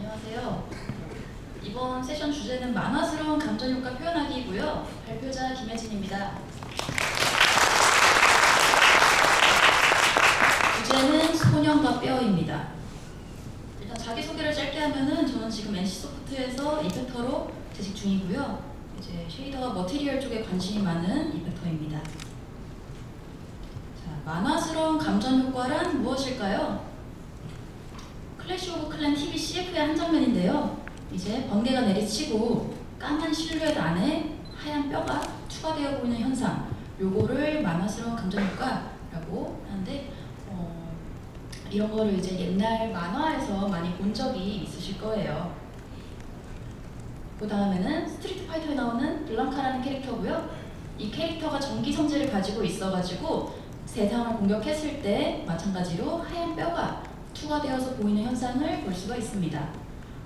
안녕하세요. 이번 세션 주제는 만화스러운 감정효과 표현하기이고요. 발표자 김혜진입니다. 주제는 소년과 뼈입니다. 일단 자기소개를 짧게 하면은 저는 지금 NC소프트에서 이펙터로 재직 중이고요. 이제 쉐이더와 머티리얼 쪽에 관심이 많은 이펙터입니다. 자, 만화스러운 감정효과란 무엇일까요? 클래시 오브 클랜 TV CF의 한 장면인데요. 이제 번개가 내리치고 까만 실루엣 안에 하얀 뼈가 추가되어 보이는 현상, 요거를 만화스러운 감정효과라고 하는데 이런 거를 이제 옛날 만화에서 많이 본 적이 있으실 거예요. 그 다음에는 스트리트 파이터에 나오는 블랑카라는 캐릭터고요. 이 캐릭터가 전기 성질을 가지고 있어가지고 세상을 공격했을 때 마찬가지로 하얀 뼈가 추가되어서 보이는 현상을 볼 수가 있습니다.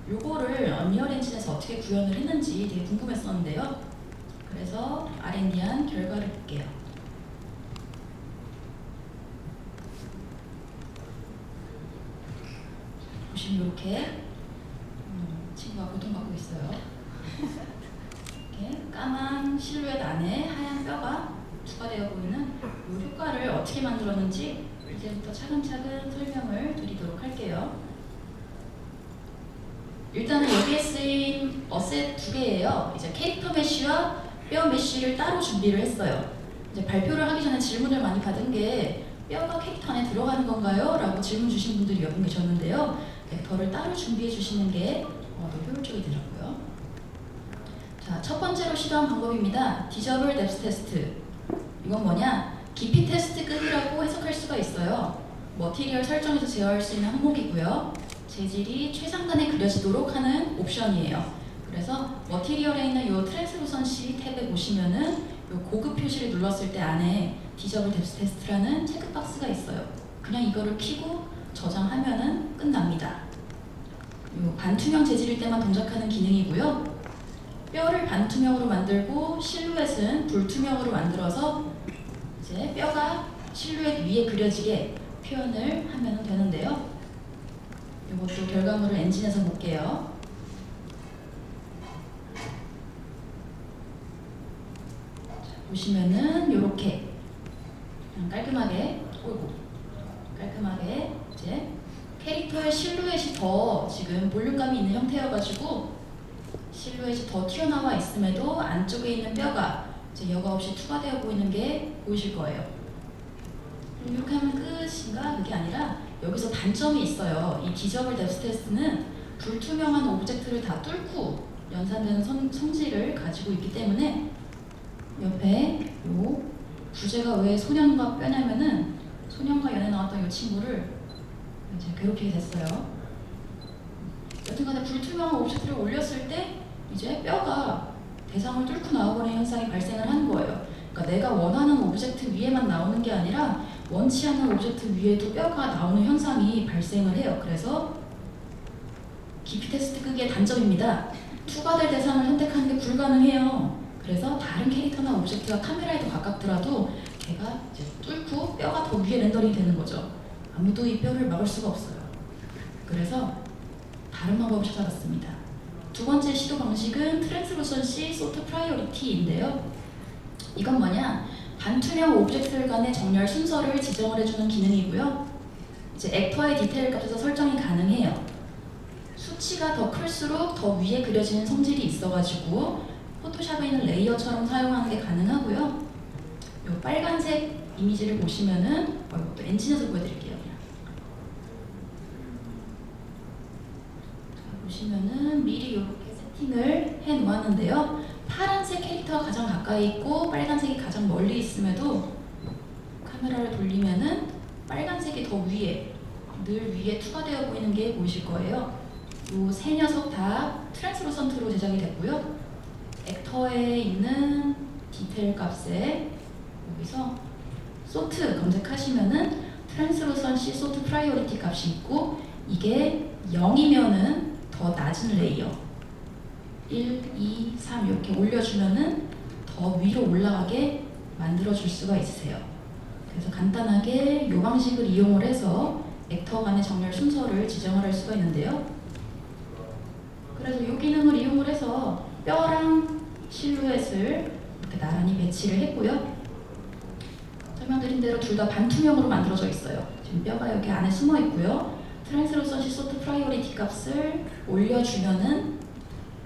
요거를 언리얼 엔진에서 어떻게 구현을 했는지 되게 궁금했었는데요. 그래서 R&D한 결과를 볼게요. 보시면 이렇게 친구가 고통받고 있어요. 이렇게 까만 실루엣 안에 하얀 뼈가 추가되어 보이는 이 효과를 어떻게 만들었는지 이제부터 차근차근 설명을 드리도록 할게요. 일단은 여기에 쓰인 어셋 두 개예요. 이제 캐릭터 메쉬와 뼈 메쉬를 따로 준비를 했어요. 이제 발표를 하기 전에 질문을 많이 받은 게 뼈가 캐릭터 안에 들어가는 건가요? 라고 질문 주신 분들이 몇 분 계셨는데요. 벡터를 따로 준비해 주시는 게 더 효율적이더라고요. 자, 첫 번째로 시도한 방법입니다. 디저블 뎁스 테스트. 이건 뭐냐? 깊이 테스트급이라고 해석할 수가 있어요. 머티리얼 설정에서 제어할 수 있는 항목이고요. 재질이 최상단에 그려지도록 하는 옵션이에요. 그래서 머티리얼에 있는 이 트랜스루선시 탭에 보시면은 이 고급 표시를 눌렀을 때 안에 디저블 뎁스 테스트라는 체크박스가 있어요. 그냥 이거를 켜고 저장하면은 끝납니다. 이 반투명 재질일 때만 동작하는 기능이고요. 뼈를 반투명으로 만들고 실루엣은 불투명으로 만들어서 이제 뼈가 실루엣 위에 그려지게 표현을 하면 되는데요. 이것도 결과물을 엔진에서 볼게요. 자, 보시면은 이렇게 깔끔하게 이제 캐릭터의 실루엣이 더 지금 볼륨감이 있는 형태여가지고 실루엣이 더 튀어나와 있음에도 안쪽에 있는 뼈가 이제 여과 없이 추가되어 보이는 게 보이실 거예요. 이렇게 하면 끝인가? 그게 아니라 여기서 단점이 있어요. 이 디저블 뎁스 테스트는 불투명한 오브젝트를 다 뚫고 연산되는 성질을 가지고 있기 때문에 옆에 요 부제가 왜 소년과 뼈냐면은 소년과 연애 나왔던 이 친구를 이제 괴롭히게 됐어요. 여튼간에 불투명한 오브젝트를 올렸을 때 이제 뼈가 대상을 뚫고 나와버리는 현상이 발생을 하는 거예요. 그러니까 내가 원하는 오브젝트 위에만 나오는 게 아니라 원치 않는 오브젝트 위에도 뼈가 나오는 현상이 발생을 해요. 그래서 깊이 테스트 끄기의 단점입니다. 추가될 대상을 선택하는 게 불가능해요. 그래서 다른 캐릭터나 오브젝트가 카메라에 더 가깝더라도 걔가 이제 뚫고 뼈가 더 위에 렌더링이 되는 거죠. 아무도 이 뼈를 막을 수가 없어요. 그래서 다른 방법을 찾아봤습니다. 두 번째 시도 방식은 트랜스루선시 소트 프라이오리티인데요. 이건 뭐냐? 반투명 오브젝트들 간의 정렬 순서를 지정을 해주는 기능이고요. 이제 액터의 디테일 값에서 설정이 가능해요. 수치가 더 클수록 더 위에 그려지는 성질이 있어가지고 포토샵에 있는 레이어처럼 사용하는 게 가능하고요. 이 빨간색 이미지를 보시면은 이것도 엔진에서 보여드릴게요. 보시면은 미리 이렇게 세팅을 해 놓았는데요. 파란색 캐릭터가 가장 가까이 있고 빨간색이 가장 멀리 있음에도 카메라를 돌리면은 빨간색이 더 위에, 늘 위에 추가되어 보이는 게 보이실 거예요. 이 세 녀석 다 트랜스루선트로 제작이 됐고요. 액터에 있는 디테일 값에 여기서 소트 검색하시면은 트랜스루선시 소트 프라이오리티 값이 있고 이게 0이면은 더 낮은 레이어 1, 2, 3 이렇게 올려주면은 더 위로 올라가게 만들어줄 수가 있으세요. 그래서 간단하게 이 방식을 이용을 해서 액터 간의 정렬 순서를 지정을 할 수가 있는데요. 그래서 이 기능을 이용을 해서 뼈랑 실루엣을 이렇게 나란히 배치를 했고요. 설명드린 대로 둘 다 반투명으로 만들어져 있어요. 지금 뼈가 여기 안에 숨어 있고요. 트랜스루선시 소트 프라이오리티 값을 올려주면은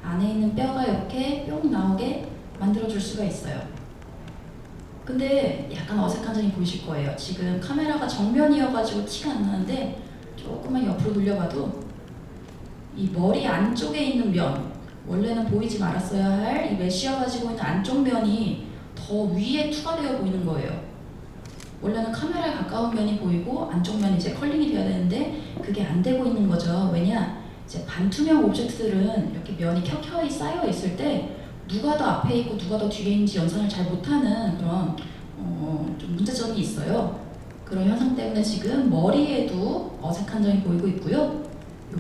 안에 있는 뼈가 이렇게 뿅 나오게 만들어줄 수가 있어요. 근데 약간 어색한 점이 보이실 거예요. 지금 카메라가 정면이어가지고 티가 안 나는데 조금만 옆으로 돌려봐도 이 머리 안쪽에 있는 면, 원래는 보이지 말았어야 할 이 메쉬가 가지고 있는 안쪽 면이 더 위에 투과되어 보이는 거예요. 원래는 카메라에 가까운 면이 보이고 안쪽 면이 이제 컬링이 돼야 되는데 그게 안 되고 있는 거죠. 왜냐? 이제 반투명 오브젝트들은 이렇게 면이 켜켜이 쌓여 있을 때 누가 더 앞에 있고 누가 더 뒤에 있는지 연산을 잘 못하는 그런 좀 문제점이 있어요. 그런 현상 때문에 지금 머리에도 어색한 점이 보이고 있고요.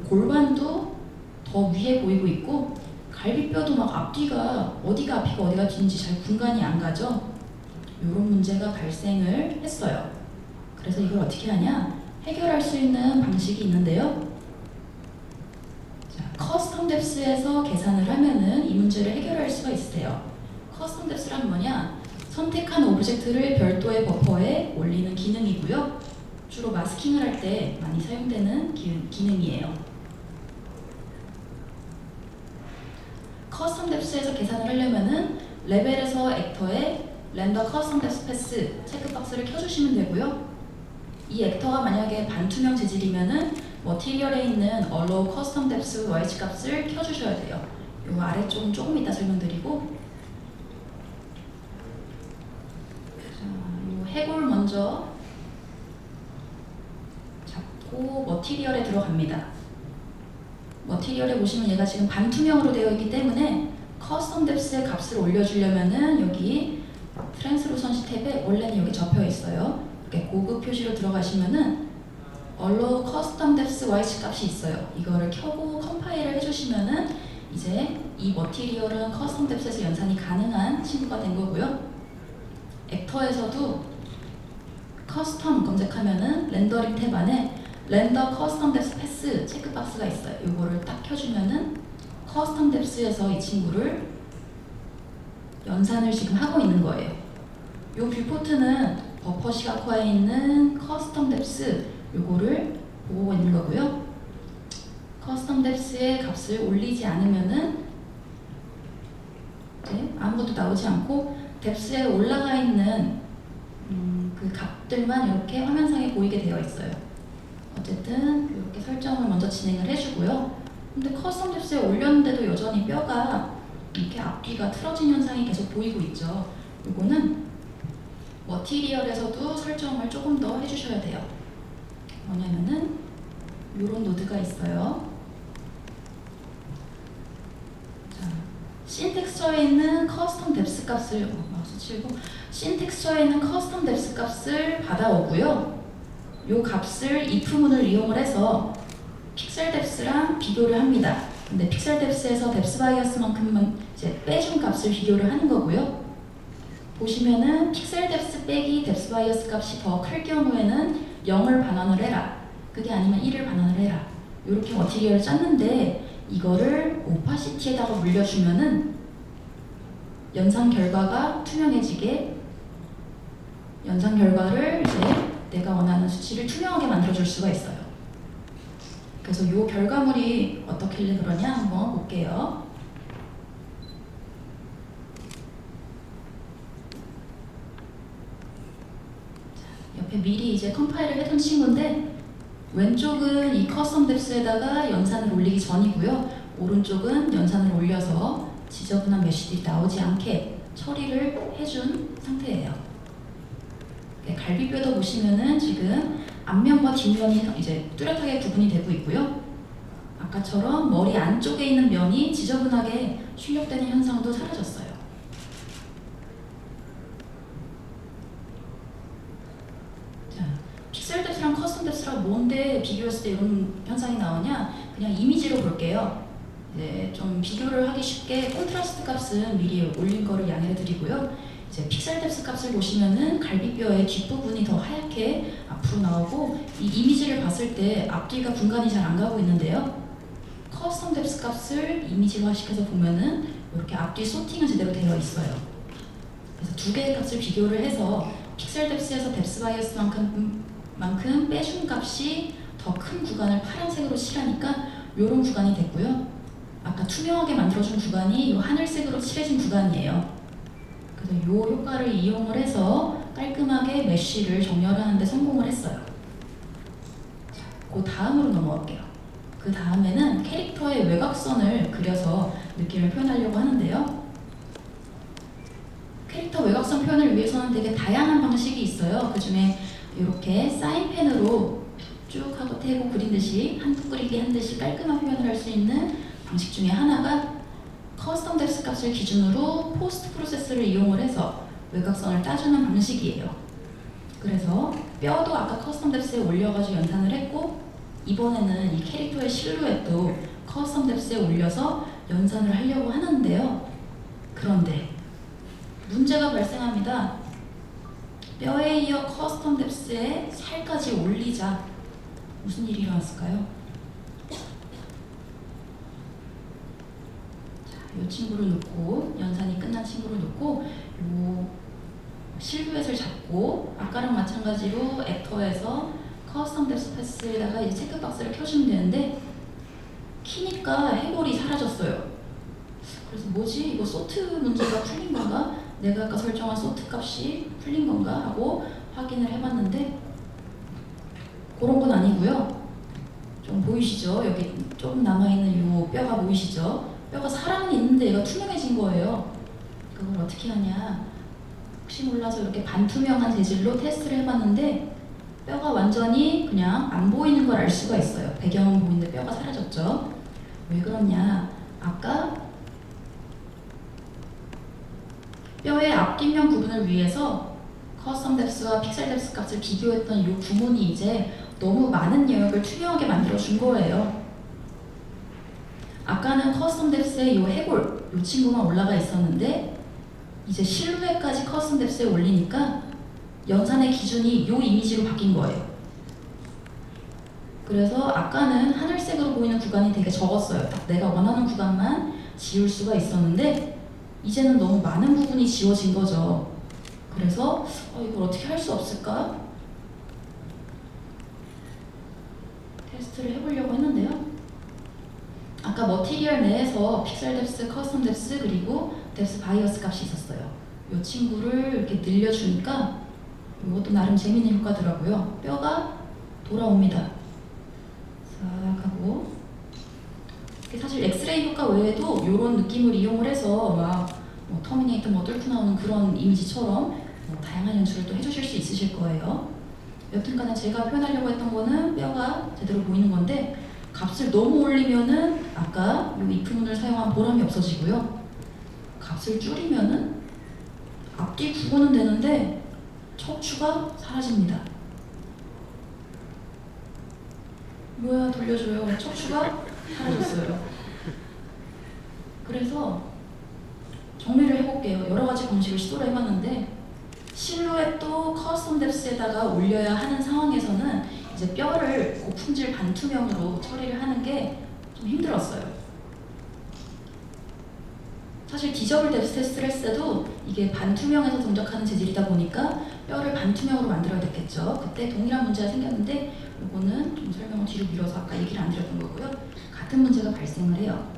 골반도 더 위에 보이고 있고 갈비뼈도 막 앞뒤가 어디가 앞이고 어디가 뒤인지 잘 분간이 안 가죠. 이런 문제가 발생을 했어요. 그래서 이걸 어떻게 하냐? 해결할 수 있는 방식이 있는데요. 자, 커스텀 뎁스에서 계산을 하면은 이 문제를 해결할 수가 있어요. 커스텀 뎁스란 뭐냐? 선택한 오브젝트를 별도의 버퍼에 올리는 기능이고요. 주로 마스킹을 할 때 많이 사용되는 기능이에요. 커스텀 뎁스에서 계산을 하려면은 레벨에서 액터에 렌더 커스텀 뎁스 패스 체크박스를 켜주시면 되고요. 이 액터가 만약에 반투명 재질이면은 머티리얼에 있는 allow custom depth yH 값을 켜주셔야 돼요. 요 아래쪽은 조금 이따 설명드리고, 자, 요 해골 먼저 잡고 머티리얼에 들어갑니다. 머티리얼에 보시면 얘가 지금 반투명으로 되어 있기 때문에 커스텀 뎁스의 값을 올려주려면은 여기 트랜스루선시 탭에 원래는 여기 접혀 있어요. 이렇게 고급 표시로 들어가시면은 allow custom depth yH 값이 있어요. 이거를 켜고 컴파일을 해주시면은 이제 이 머티리얼은 커스텀 뎁스에서 연산이 가능한 친구가 된 거고요. 액터에서도 커스텀 검색하면은 렌더링 탭 안에 렌더 커스텀 뎁스 패스 체크박스가 있어요. 이거를 딱 켜주면은 커스텀 뎁스에서 이 친구를 연산을 지금 하고 있는 거예요. 이 뷰포트는 버퍼 시각화에 있는 커스텀 뎁스 요거를 보고 있는 거고요. 커스텀 뎁스의 값을 올리지 않으면은 이제 아무것도 나오지 않고 뎁스에 올라가 있는 그 값들만 이렇게 화면상에 보이게 되어 있어요. 어쨌든 이렇게 설정을 먼저 진행을 해주고요. 근데 커스텀 뎁스에 올렸는데도 여전히 뼈가 이렇게 앞뒤가 틀어진 현상이 계속 보이고 있죠. 이거는 머티리얼에서도 설정을 조금 더 해주셔야 돼요. 뭐냐면은 이런 노드가 있어요. 자, 씬 텍스처에 있는 커스텀 뎁스 값을 마우스 치고 씬 텍스처에 있는 커스텀 뎁스 값을 받아오고요. 이 값을 if문을 이용을 해서 픽셀 뎁스랑 비교를 합니다. 근데 픽셀 뎁스에서 뎁스 바이어스만큼만 이제 빼준 값을 비교를 하는 거고요. 보시면은 픽셀 뎁스 빼기 뎁스 바이어스 값이 더 클 경우에는 0을 반환을 해라. 그게 아니면 1을 반환을 해라. 이렇게 머티리얼을 짰는데 이거를 오파시티에다가 물려주면은 연산 결과가 투명해지게 연산 결과를 이제 내가 원하는 수치를 투명하게 만들어줄 수가 있어요. 그래서 이 결과물이 어떻길래 그러냐 한번 볼게요. 자, 옆에 미리 이제 컴파일을 해둔 친구인데 왼쪽은 이 커스텀 뎁스에다가 연산을 올리기 전이고요. 오른쪽은 연산을 올려서 지저분한 메쉬들이 나오지 않게 처리를 해준 상태예요. 갈비뼈도 보시면은 지금 앞면과 뒷면이 이제 뚜렷하게 구분이 되고 있고요. 아까처럼 머리 안쪽에 있는 면이 지저분하게 출력되는 현상도 사라졌어요. 자, 픽셀 뎁스랑 커스텀 뎁스랑 뭔데 비교했을 때 이런 현상이 나오냐? 그냥 이미지로 볼게요. 이제 좀 비교를 하기 쉽게 콘트라스트 값은 미리 올린 거를 양해를 드리고요. 이제 픽셀 뎁스 값을 보시면은 갈비뼈의 뒷부분이 더 하얗게 앞으로 나오고 이 이미지를 봤을 때 앞뒤가 분간이 잘 안 가고 있는데요. 커스텀 뎁스 값을 이미지화시켜서 보면은 이렇게 앞뒤 소팅은 제대로 되어 있어요. 그래서 두 개의 값을 비교를 해서 픽셀 뎁스에서 뎁스 바이어스만큼 빼준 값이 더 큰 구간을 파란색으로 칠하니까 이런 구간이 됐고요. 아까 투명하게 만들어준 구간이 이 하늘색으로 칠해진 구간이에요. 그래서 이 효과를 이용을 해서 깔끔하게 메쉬를 정렬하는 데 성공을 했어요. 자, 그 다음으로 넘어갈게요. 그 다음에는 캐릭터의 외곽선을 그려서 느낌을 표현하려고 하는데요. 캐릭터 외곽선 표현을 위해서는 되게 다양한 방식이 있어요. 그 중에 이렇게 사인펜으로 쭉 하고 태고 그린 듯이 한국 그리기 한 듯이 깔끔한 표현을 할 수 있는 방식 중에 하나가 커스텀 뎁스 값을 기준으로 포스트 프로세스를 이용을 해서 외곽선을 따주는 방식이에요. 그래서 뼈도 아까 커스텀 뎁스에 올려가지고 연산을 했고 이번에는 이 캐릭터의 실루엣도 커스텀 뎁스에 올려서 연산을 하려고 하는데요. 그런데 문제가 발생합니다. 뼈에 이어 커스텀 뎁스에 살까지 올리자 무슨 일이 일어났을까요? 이 친구를 놓고 연산이 끝난 친구를 놓고 요 실루엣을 잡고 아까랑 마찬가지로 액터에서 커스텀 뎁스 패스에다가 이제 체크박스를 켜주면 되는데 키니까 해골이 사라졌어요. 그래서 뭐지? 이거 소트 문제가 풀린 건가? 내가 아까 설정한 소트 값이 풀린 건가? 하고 확인을 해봤는데 그런 건 아니고요. 좀 보이시죠? 여기 조금 남아있는 이 뼈가 보이시죠? 뼈가 살아는 있는데 얘가 투명해진 거예요. 그걸 어떻게 하냐? 혹시 몰라서 이렇게 반투명한 재질로 테스트를 해봤는데 뼈가 완전히 그냥 안 보이는 걸 알 수가 있어요. 배경은 보이는데 뼈가 사라졌죠. 왜 그러냐? 아까 뼈의 앞뒷면 구분을 위해서 커스텀 뎁스와 픽셀 뎁스 값을 비교했던 이 구문이 이제 너무 많은 영역을 투명하게 만들어준 거예요. 아까는 커스텀 뎁스에 이 해골, 이 친구만 올라가 있었는데 이제 실루엣까지 커스텀 뎁스에 올리니까 연산의 기준이 이 이미지로 바뀐 거예요. 그래서 아까는 하늘색으로 보이는 구간이 되게 적었어요. 딱 내가 원하는 구간만 지울 수가 있었는데 이제는 너무 많은 부분이 지워진 거죠. 그래서 이걸 어떻게 할 수 없을까? 테스트를 해보려고 했는데요. 아까 머티리얼 내에서 픽셀 뎁스, 커스텀 뎁스 그리고 뎁스 바이어스 값이 있었어요. 이 친구를 이렇게 늘려주니까 이것도 나름 재밌는 효과더라고요. 뼈가 돌아옵니다. 싹 하고 사실 엑스레이 효과 외에도 이런 느낌을 이용을 해서 막 뭐 터미네이터 뭐 뚫고 나오는 그런 이미지처럼 뭐 다양한 연출을 또 해주실 수 있으실 거예요. 여튼간에 제가 표현하려고 했던 거는 뼈가 제대로 보이는 건데 값을 너무 올리면은 아까 이 if문을 사용한 보람이 없어지고요. 값을 줄이면은 앞뒤 구분은 되는데 척추가 사라집니다. 뭐야 돌려줘요. 척추가 사라졌어요. 그래서 정리를 해볼게요. 여러 가지 방식을 시도를 해봤는데 실루엣도 커스텀 뎁스에다가 올려야 하는 상황에서는 이제 뼈를 고품질 반투명으로 처리를 하는 게 좀 힘들었어요. 사실 디저블 뎁스 테스트를 했을 때도 이게 반투명에서 동작하는 재질이다 보니까 뼈를 반투명으로 만들어야 됐겠죠. 그때 동일한 문제가 생겼는데 이거는 좀 설명을 뒤로 미뤄서 아까 얘기를 안 드렸던 거고요. 같은 문제가 발생을 해요.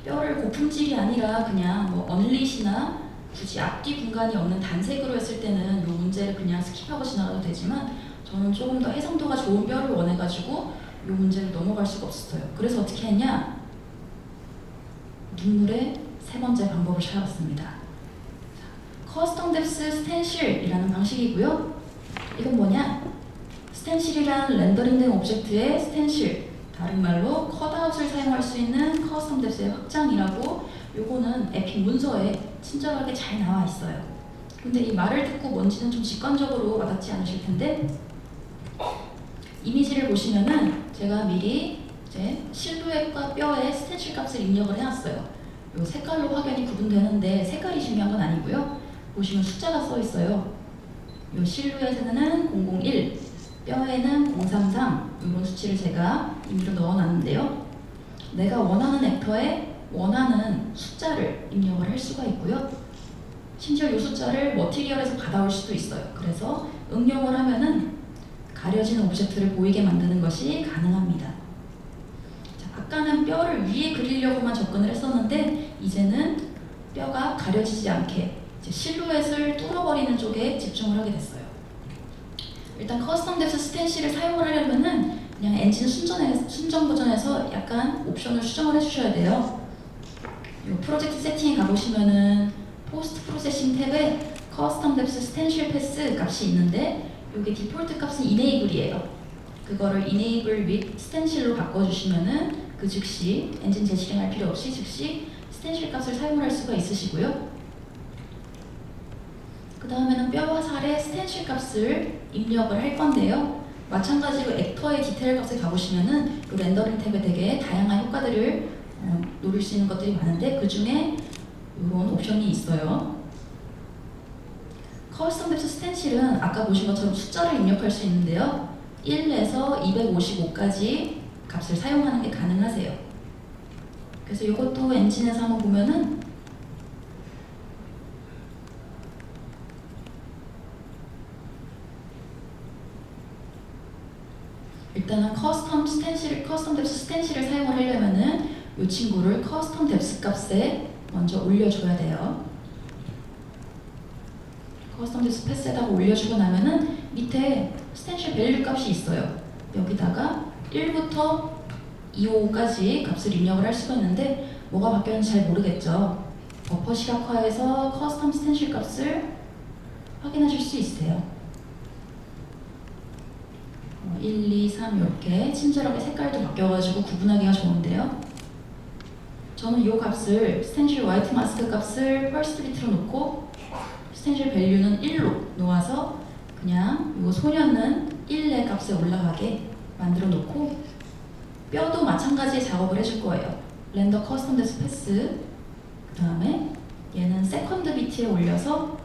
뼈를 고품질이 아니라 그냥 뭐 언릿이나 굳이 앞뒤 공간이 없는 단색으로 했을 때는 이 문제를 그냥 스킵하고 지나가도 되지만 저는 조금 더 해상도가 좋은 뼈를 원해가지고 이 문제를 넘어갈 수가 없었어요. 그래서 어떻게 했냐? 눈물의 세 번째 방법을 찾아봤습니다. 커스텀 뎁스 스텐실이라는 방식이고요. 이건 뭐냐? 스텐실이란 렌더링된 오브젝트의 스텐실, 다른 말로 컷아웃을 사용할 수 있는 커스텀 뎁스의 확장이라고 요거는 에픽 문서에 친절하게 잘 나와 있어요. 근데 이 말을 듣고 뭔지는 좀 직관적으로 와닿지 않으실 텐데 이미지를 보시면은 제가 미리 이제 실루엣과 뼈의 스텐실 값을 입력을 해놨어요. 요 색깔로 확연히 구분되는데 색깔이 중요한 건 아니고요. 보시면 숫자가 써 있어요. 요 실루엣에는 001, 뼈에는 033 이런 수치를 제가 임의로 넣어놨는데요. 내가 원하는 액터에 원하는 숫자를 입력을 할 수가 있고요. 심지어 이 숫자를 머티리얼에서 받아올 수도 있어요. 그래서 응용을 하면은 가려진 오브젝트를 보이게 만드는 것이 가능합니다. 자, 아까는 뼈를 위에 그리려고만 접근을 했었는데 이제는 뼈가 가려지지 않게 이제 실루엣을 뚫어버리는 쪽에 집중을 하게 됐어요. 일단 커스텀 뎁스 스텐실을 사용을 하려면은 그냥 엔진 순정 버전에서 약간 옵션을 수정을 해주셔야 돼요. 이 프로젝트 세팅에 가보시면은 포스트 프로세싱 탭에 커스텀 뎁스 스텐실 패스 값이 있는데 이게 디폴트 값은 이네이블이에요. 그거를 이네이블 윗 스텐실로 바꿔주시면은 그 즉시 엔진 재실행할 필요 없이 즉시 스텐실 값을 사용할 수가 있으시고요. 그 다음에는 뼈와 살의 스텐실 값을 입력을 할 건데요. 마찬가지로 액터의 디테일 값에 가보시면은 이 렌더링 탭에 되게 다양한 효과들을 노릴 수 있는 것들이 많은데 그 중에 이런 옵션이 있어요. 커스텀 뎁스 스텐실은 아까 보신 것처럼 숫자를 입력할 수 있는데요. 1에서 255까지 값을 사용하는 게 가능하세요. 그래서 이것도 엔진에서 한번 보면은 일단은 커스텀 뎁스 스텐실을 사용을 하려면은 이 친구를 커스텀 뎁스 값에 먼저 올려줘야 돼요. 커스텀 뎁스 패스에다가 올려주고 나면은 밑에 스텐실 밸류 값이 있어요. 여기다가 1부터 255까지 값을 입력을 할 수가 있는데 뭐가 바뀌었는지 잘 모르겠죠. 버퍼 시각화에서 커스텀 스텐실 값을 확인하실 수 있어요. 1, 2, 3 이렇게 친절하게 색깔도 바뀌어가지고 구분하기가 좋은데요. 저는 이 값을 스텐실 화이트 마스크 값을 퍼스트 비트로 놓고 스텐실 밸류는 1로 놓아서 그냥 이 소년은 1의 값에 올라가게 만들어 놓고 뼈도 마찬가지의 작업을 해줄 거예요. 렌더 커스텀 뎁스 패스 그 다음에 얘는 세컨드 비트에 올려서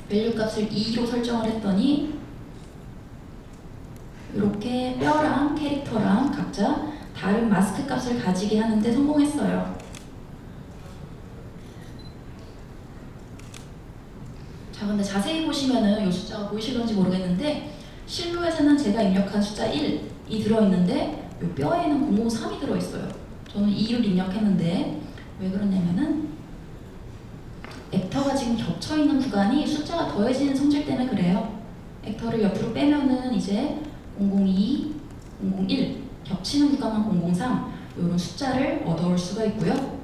밸류 값을 2로 설정을 했더니 이렇게 뼈랑 캐릭터랑 각자 다른 마스크 값을 가지게 하는데 성공했어요. 자, 근데 자세히 보시면은 이 숫자가 보이시는지 모르겠는데 실루엣에는 제가 입력한 숫자 1이 들어있는데 이 뼈에는 003이 들어있어요. 저는 2를 입력했는데 왜 그러냐면은 액터가 지금 겹쳐있는 구간이 숫자가 더해지는 성질 때문에 그래요. 액터를 옆으로 빼면은 이제 002, 001 겹치는 구간만 003 이런 숫자를 얻어올 수가 있고요.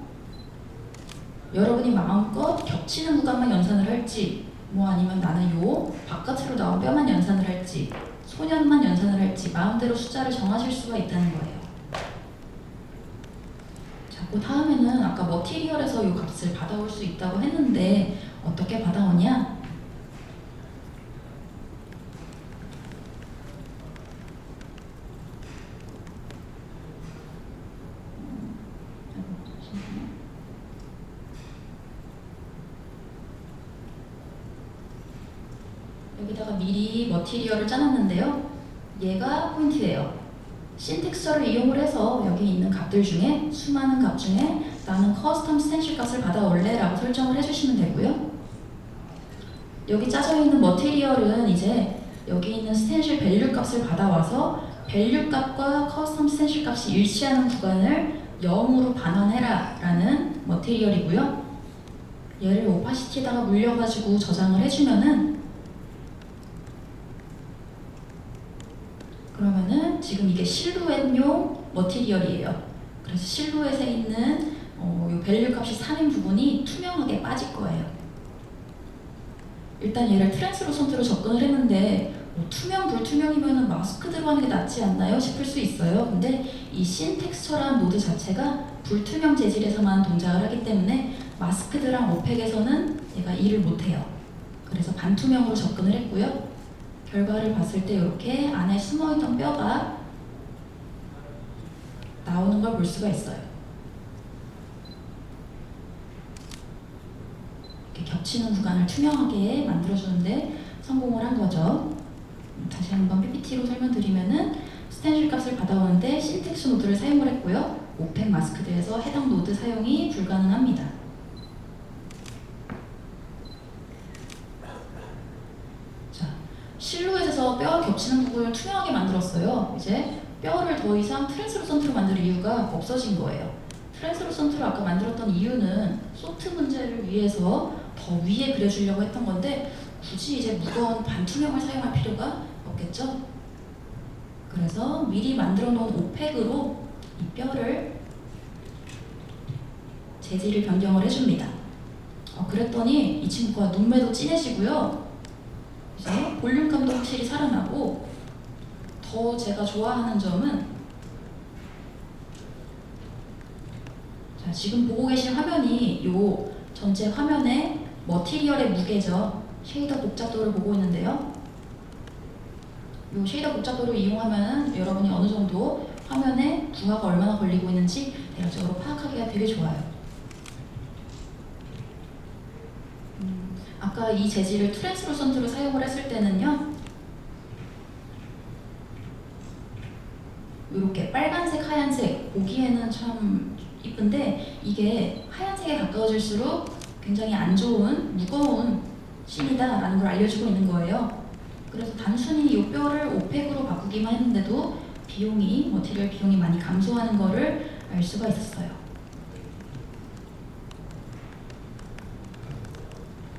여러분이 마음껏 겹치는 구간만 연산을 할지 뭐 아니면 나는 요 바깥으로 나온 뼈만 연산을 할지 소년만 연산을 할지 마음대로 숫자를 정하실 수가 있다는 거예요. 자, 그 다음에는 아까 머티리얼에서 요 값을 받아올 수 있다고 했는데 어떻게 받아오냐? 여기다가 미리 머티리얼을 짜놨는데요. 얘가 포인트예요. 신텍스처를 이용을 해서 여기 있는 값들 중에 수많은 값 중에 나는 커스텀 스텐실 값을 받아올래 라고 설정을 해주시면 되고요. 여기 짜져 있는 머티리얼은 이제 여기 있는 스텐실 밸류 값을 받아와서 밸류 값과 커스텀 스텐실 값이 일치하는 구간을 0으로 반환해라 라는 머티리얼이고요. 얘를 오파시티에다가 물려가지고 저장을 해주면은 그러면은 지금 이게 실루엣용 머티리얼이에요. 그래서 실루엣에 있는 요 밸류 값이 3인 부분이 투명하게 빠질 거예요. 일단 얘를 트랜스루선트로 접근을 했는데 투명, 불투명이면 마스크 들어가는 게 낫지 않나요? 싶을 수 있어요. 근데 이 신텍스처라는 노드 자체가 불투명 재질에서만 동작을 하기 때문에 마스크드랑 오펙에서는 얘가 일을 못해요. 그래서 반투명으로 접근을 했고요. 결과를 봤을 때 이렇게 안에 숨어있던 뼈가 나오는 걸 볼 수가 있어요. 이렇게 겹치는 구간을 투명하게 만들어주는데 성공을 한 거죠. 다시 한번 PPT로 설명드리면은 스텐실 값을 받아오는데 신텍스 노드를 사용을 했고요. 오펙 마스크드에서 해당 노드 사용이 불가능합니다. 자, 실루엣에서 뼈와 겹치는 부분을 투명하게 만들었어요. 이제 뼈를 더 이상 트랜스루선트로 만들 이유가 없어진 거예요. 트랜스루선트로 아까 만들었던 이유는 소트 문제를 위해서 더 위에 그려주려고 했던 건데 굳이 이제 무거운 반투명을 사용할 필요가 없겠죠? 그래서 미리 만들어 놓은 오펙으로 이 뼈를 재질을 변경을 해줍니다. 그랬더니 이 친구가 눈매도 진해지고요. 이제 볼륨감도 확실히 살아나고 더 제가 좋아하는 점은 자, 지금 보고 계신 화면이 요 전체 화면의 머티리얼의 무게죠. 쉐이더 복잡도를 보고 있는데요. 이 쉐이더 복잡도를 이용하면 여러분이 어느 정도 화면에 부하가 얼마나 걸리고 있는지 대략적으로 파악하기가 되게 좋아요. 아까 이 재질을 트랜스루선트로 사용을 했을 때는요. 이렇게 빨간색, 하얀색 보기에는 참 이쁜데 이게 하얀색에 가까워질수록 굉장히 안 좋은 무거운 씬이다라는 걸 알려주고 있는 거예요. 그래서 단순히 이 뼈를 오펙으로 바꾸기만 했는데도 머티리얼 비용이 많이 감소하는 거를 알 수가 있었어요.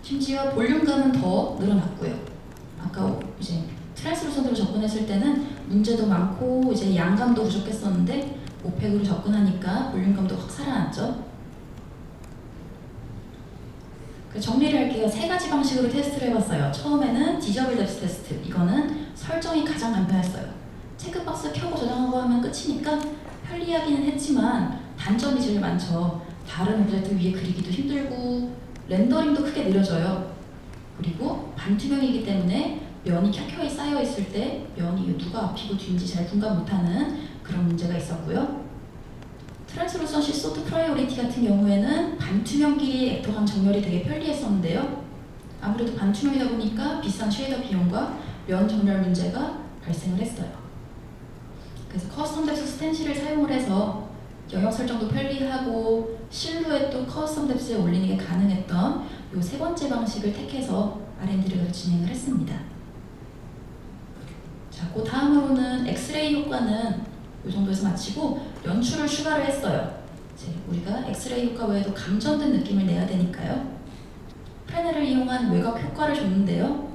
심지어 볼륨감은 더 늘어났고요. 아까 이제 트랜스루선트로 접근했을 때는 문제도 많고 이제 양감도 부족했었는데 오펙으로 접근하니까 볼륨감도 확 살아났죠. 정리를 할게요. 세 가지 방식으로 테스트를 해봤어요. 처음에는 디저블 뎁스 테스트. 이거는 설정이 가장 간편했어요. 체크박스 켜고 저장하고 하면 끝이니까 편리하기는 했지만 단점이 제일 많죠. 다른 오브젝트 위에 그리기도 힘들고 렌더링도 크게 느려져요. 그리고 반투명이기 때문에 면이 켜켜이 쌓여 있을 때 면이 누가 앞이고 뒤인지 잘 분간 못하는 그런 문제가 있었고요. 트랜스루선시 소트 프라이오리티 같은 경우에는 반투명끼리 액터감 정렬이 되게 편리했었는데요. 아무래도 반투명이다 보니까 비싼 쉐이더 비용과 면 정렬 문제가 발생을 했어요. 그래서 커스텀 뎁스 스텐실을 사용을 해서 영역 설정도 편리하고 실루엣도 커스텀 뎁스에 올리는 게 가능했던 이 세 번째 방식을 택해서 R&D를 진행을 했습니다. 자, 그 다음으로는 엑스레이 효과는 이 정도에서 마치고 연출을 추가를 했어요. 이제 우리가 엑스레이 효과 외에도 감전된 느낌을 내야 되니까요. 프레넬을 이용한 외곽 효과를 줬는데요.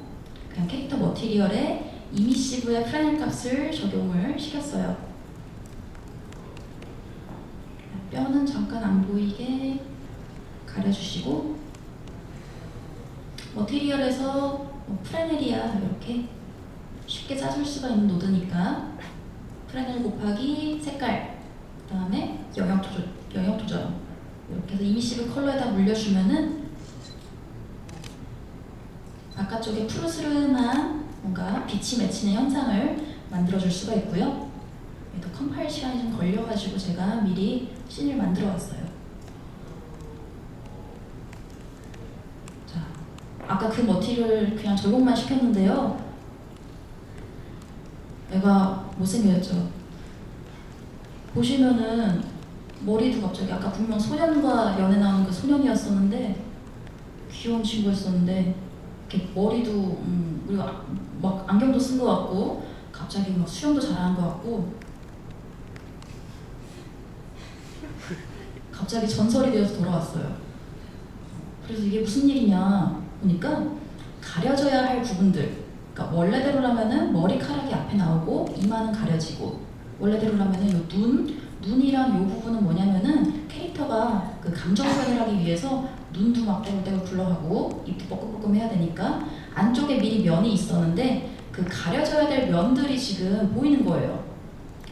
그냥 캐릭터 머티리얼에 이미시브의 프레넬 값을 적용을 시켰어요. 뼈는 잠깐 안 보이게 가려주시고 머티리얼에서 프레넬이야 이렇게 쉽게 짜줄 수가 있는 노드니까 프레넬 곱하기 색깔, 그 다음에 영역 조절 이렇게 해서 이미시브 컬러에다 물려주면은 바깥쪽에 푸르스름한 뭔가 빛이 맺히는 현상을 만들어줄 수가 있고요. 또 컴파일 시간이 좀 걸려가지고 제가 미리 씬을 만들어 왔어요. 자, 아까 그 머티리얼 그냥 적용만 시켰는데요. 애가 못생겼죠. 보시면은 머리도 갑자기 아까 분명 소년과 연애 나오는 그 소년이었었는데 귀여운 친구였었는데 이렇게 머리도 그리고 막 안경도 쓴 것 같고 갑자기 막 수영도 잘하는 것 같고 갑자기 전설이 되어서 돌아왔어요. 그래서 이게 무슨 일이냐 보니까 가려져야 할 부분들, 그러니까 원래대로라면은 머리카락이 앞에 나오고 이마는 가려지고, 원래대로라면은 요 눈이랑 요 부분은 뭐냐면은 캐릭터가 그 감정 표현을 하기 위해서 눈도 막 떼굴떼굴 굴러가고 입도 뻐끔뻐끔 해야 되니까 안쪽에 미리 면이 있었는데 그 가려져야 될 면들이 지금 보이는 거예요.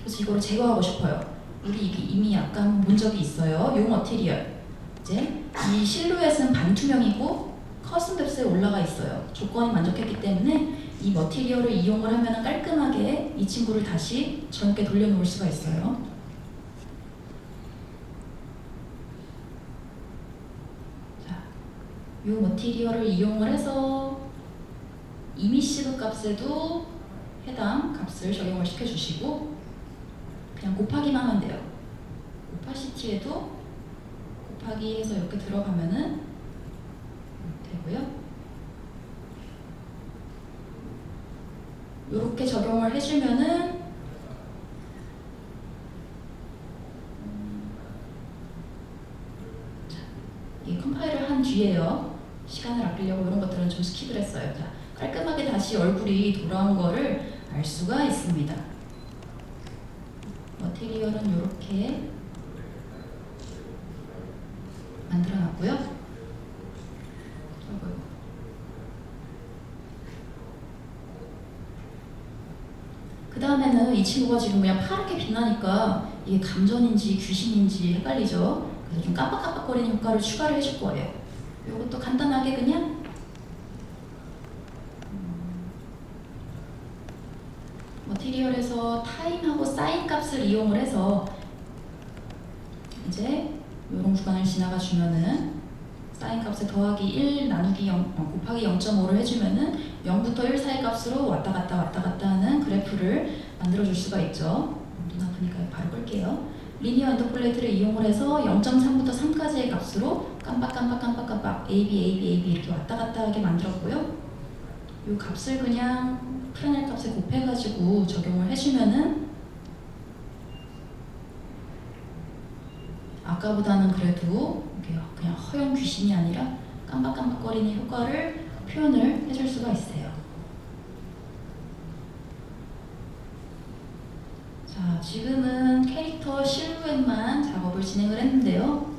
그래서 이거를 제거하고 싶어요. 우리 이게 이미 약간 본 적이 있어요. 요 머티리얼. 이제 이 실루엣은 반투명이고 커스텀 뎁스에 올라가 있어요. 조건이 만족했기 때문에 이 머티리얼을 이용을 하면 깔끔하게 이 친구를 다시 젊게 돌려놓을 수가 있어요. 자, 이 머티리얼을 이용을 해서 이미시브 값에도 해당 값을 적용을 시켜주시고 그냥 곱하기만 하면 돼요. 오파시티에도 곱하기 해서 이렇게 들어가면은 되고요. 이렇게 적용을 해주면은 자, 이 컴파일을 한 뒤에요. 시간을 아끼려고 이런 것들은 좀 스킵을 했어요. 자, 깔끔하게 다시 얼굴이 돌아온 거를 알 수가 있습니다. 머티리얼은 이렇게 만들어놨고요. 그 다음에는 이 친구가 지금 그냥 파랗게 빛나니까 이게 감전인지 귀신인지 헷갈리죠. 그래서 좀 깜빡깜빡거리는 효과를 추가를 해줄 거예요. 이것도 간단하게 그냥 머티리얼에서 타임하고 사인 값을 이용을 해서 이제 이런 구간을 지나가 주면은 사인 값에 더하기 1 나누기 0 곱하기 0.5를 해주면은 0부터 1 사이 값으로 왔다 갔다 하는 그래프를 만들어 줄 수가 있죠. 눈 아프니까 바로 끌게요. 리니어 인터폴레이트를 이용을 해서 0.3부터 3까지의 값으로 깜빡 AB 이렇게 왔다 갔다 하게 만들었고요. 이 값을 그냥 프레넬 값에 곱해가지고 적용을 해주면은 아까보다는 그래도 그냥 허용 귀신이 아니라 깜빡깜빡거리는 효과를 표현을 해줄 수가 있어요. 자, 지금은 캐릭터 실루엣만 작업을 진행을 했는데요.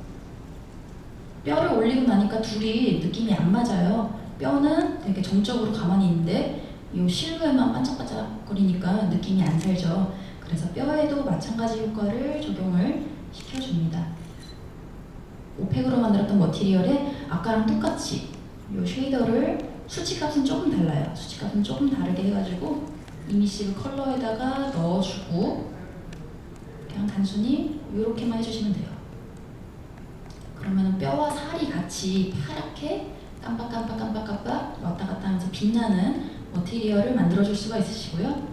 뼈를 올리고 나니까 둘이 느낌이 안 맞아요. 뼈는 되게 정적으로 가만히 있는데 이 실루엣만 반짝반짝거리니까 느낌이 안 살죠. 그래서 뼈에도 마찬가지 효과를 적용을 시켜줍니다. 오펙으로 만들었던 머티리얼에 아까랑 똑같이 이 쉐이더를 수치값은 조금 달라요. 수치값은 조금 다르게 해가지고 이미시브 컬러에다가 넣어주고 그냥 단순히 이렇게만 해주시면 돼요. 그러면 뼈와 살이 같이 파랗게 깜빡 왔다 갔다 하면서 빛나는 머티리얼을 만들어줄 수가 있으시고요.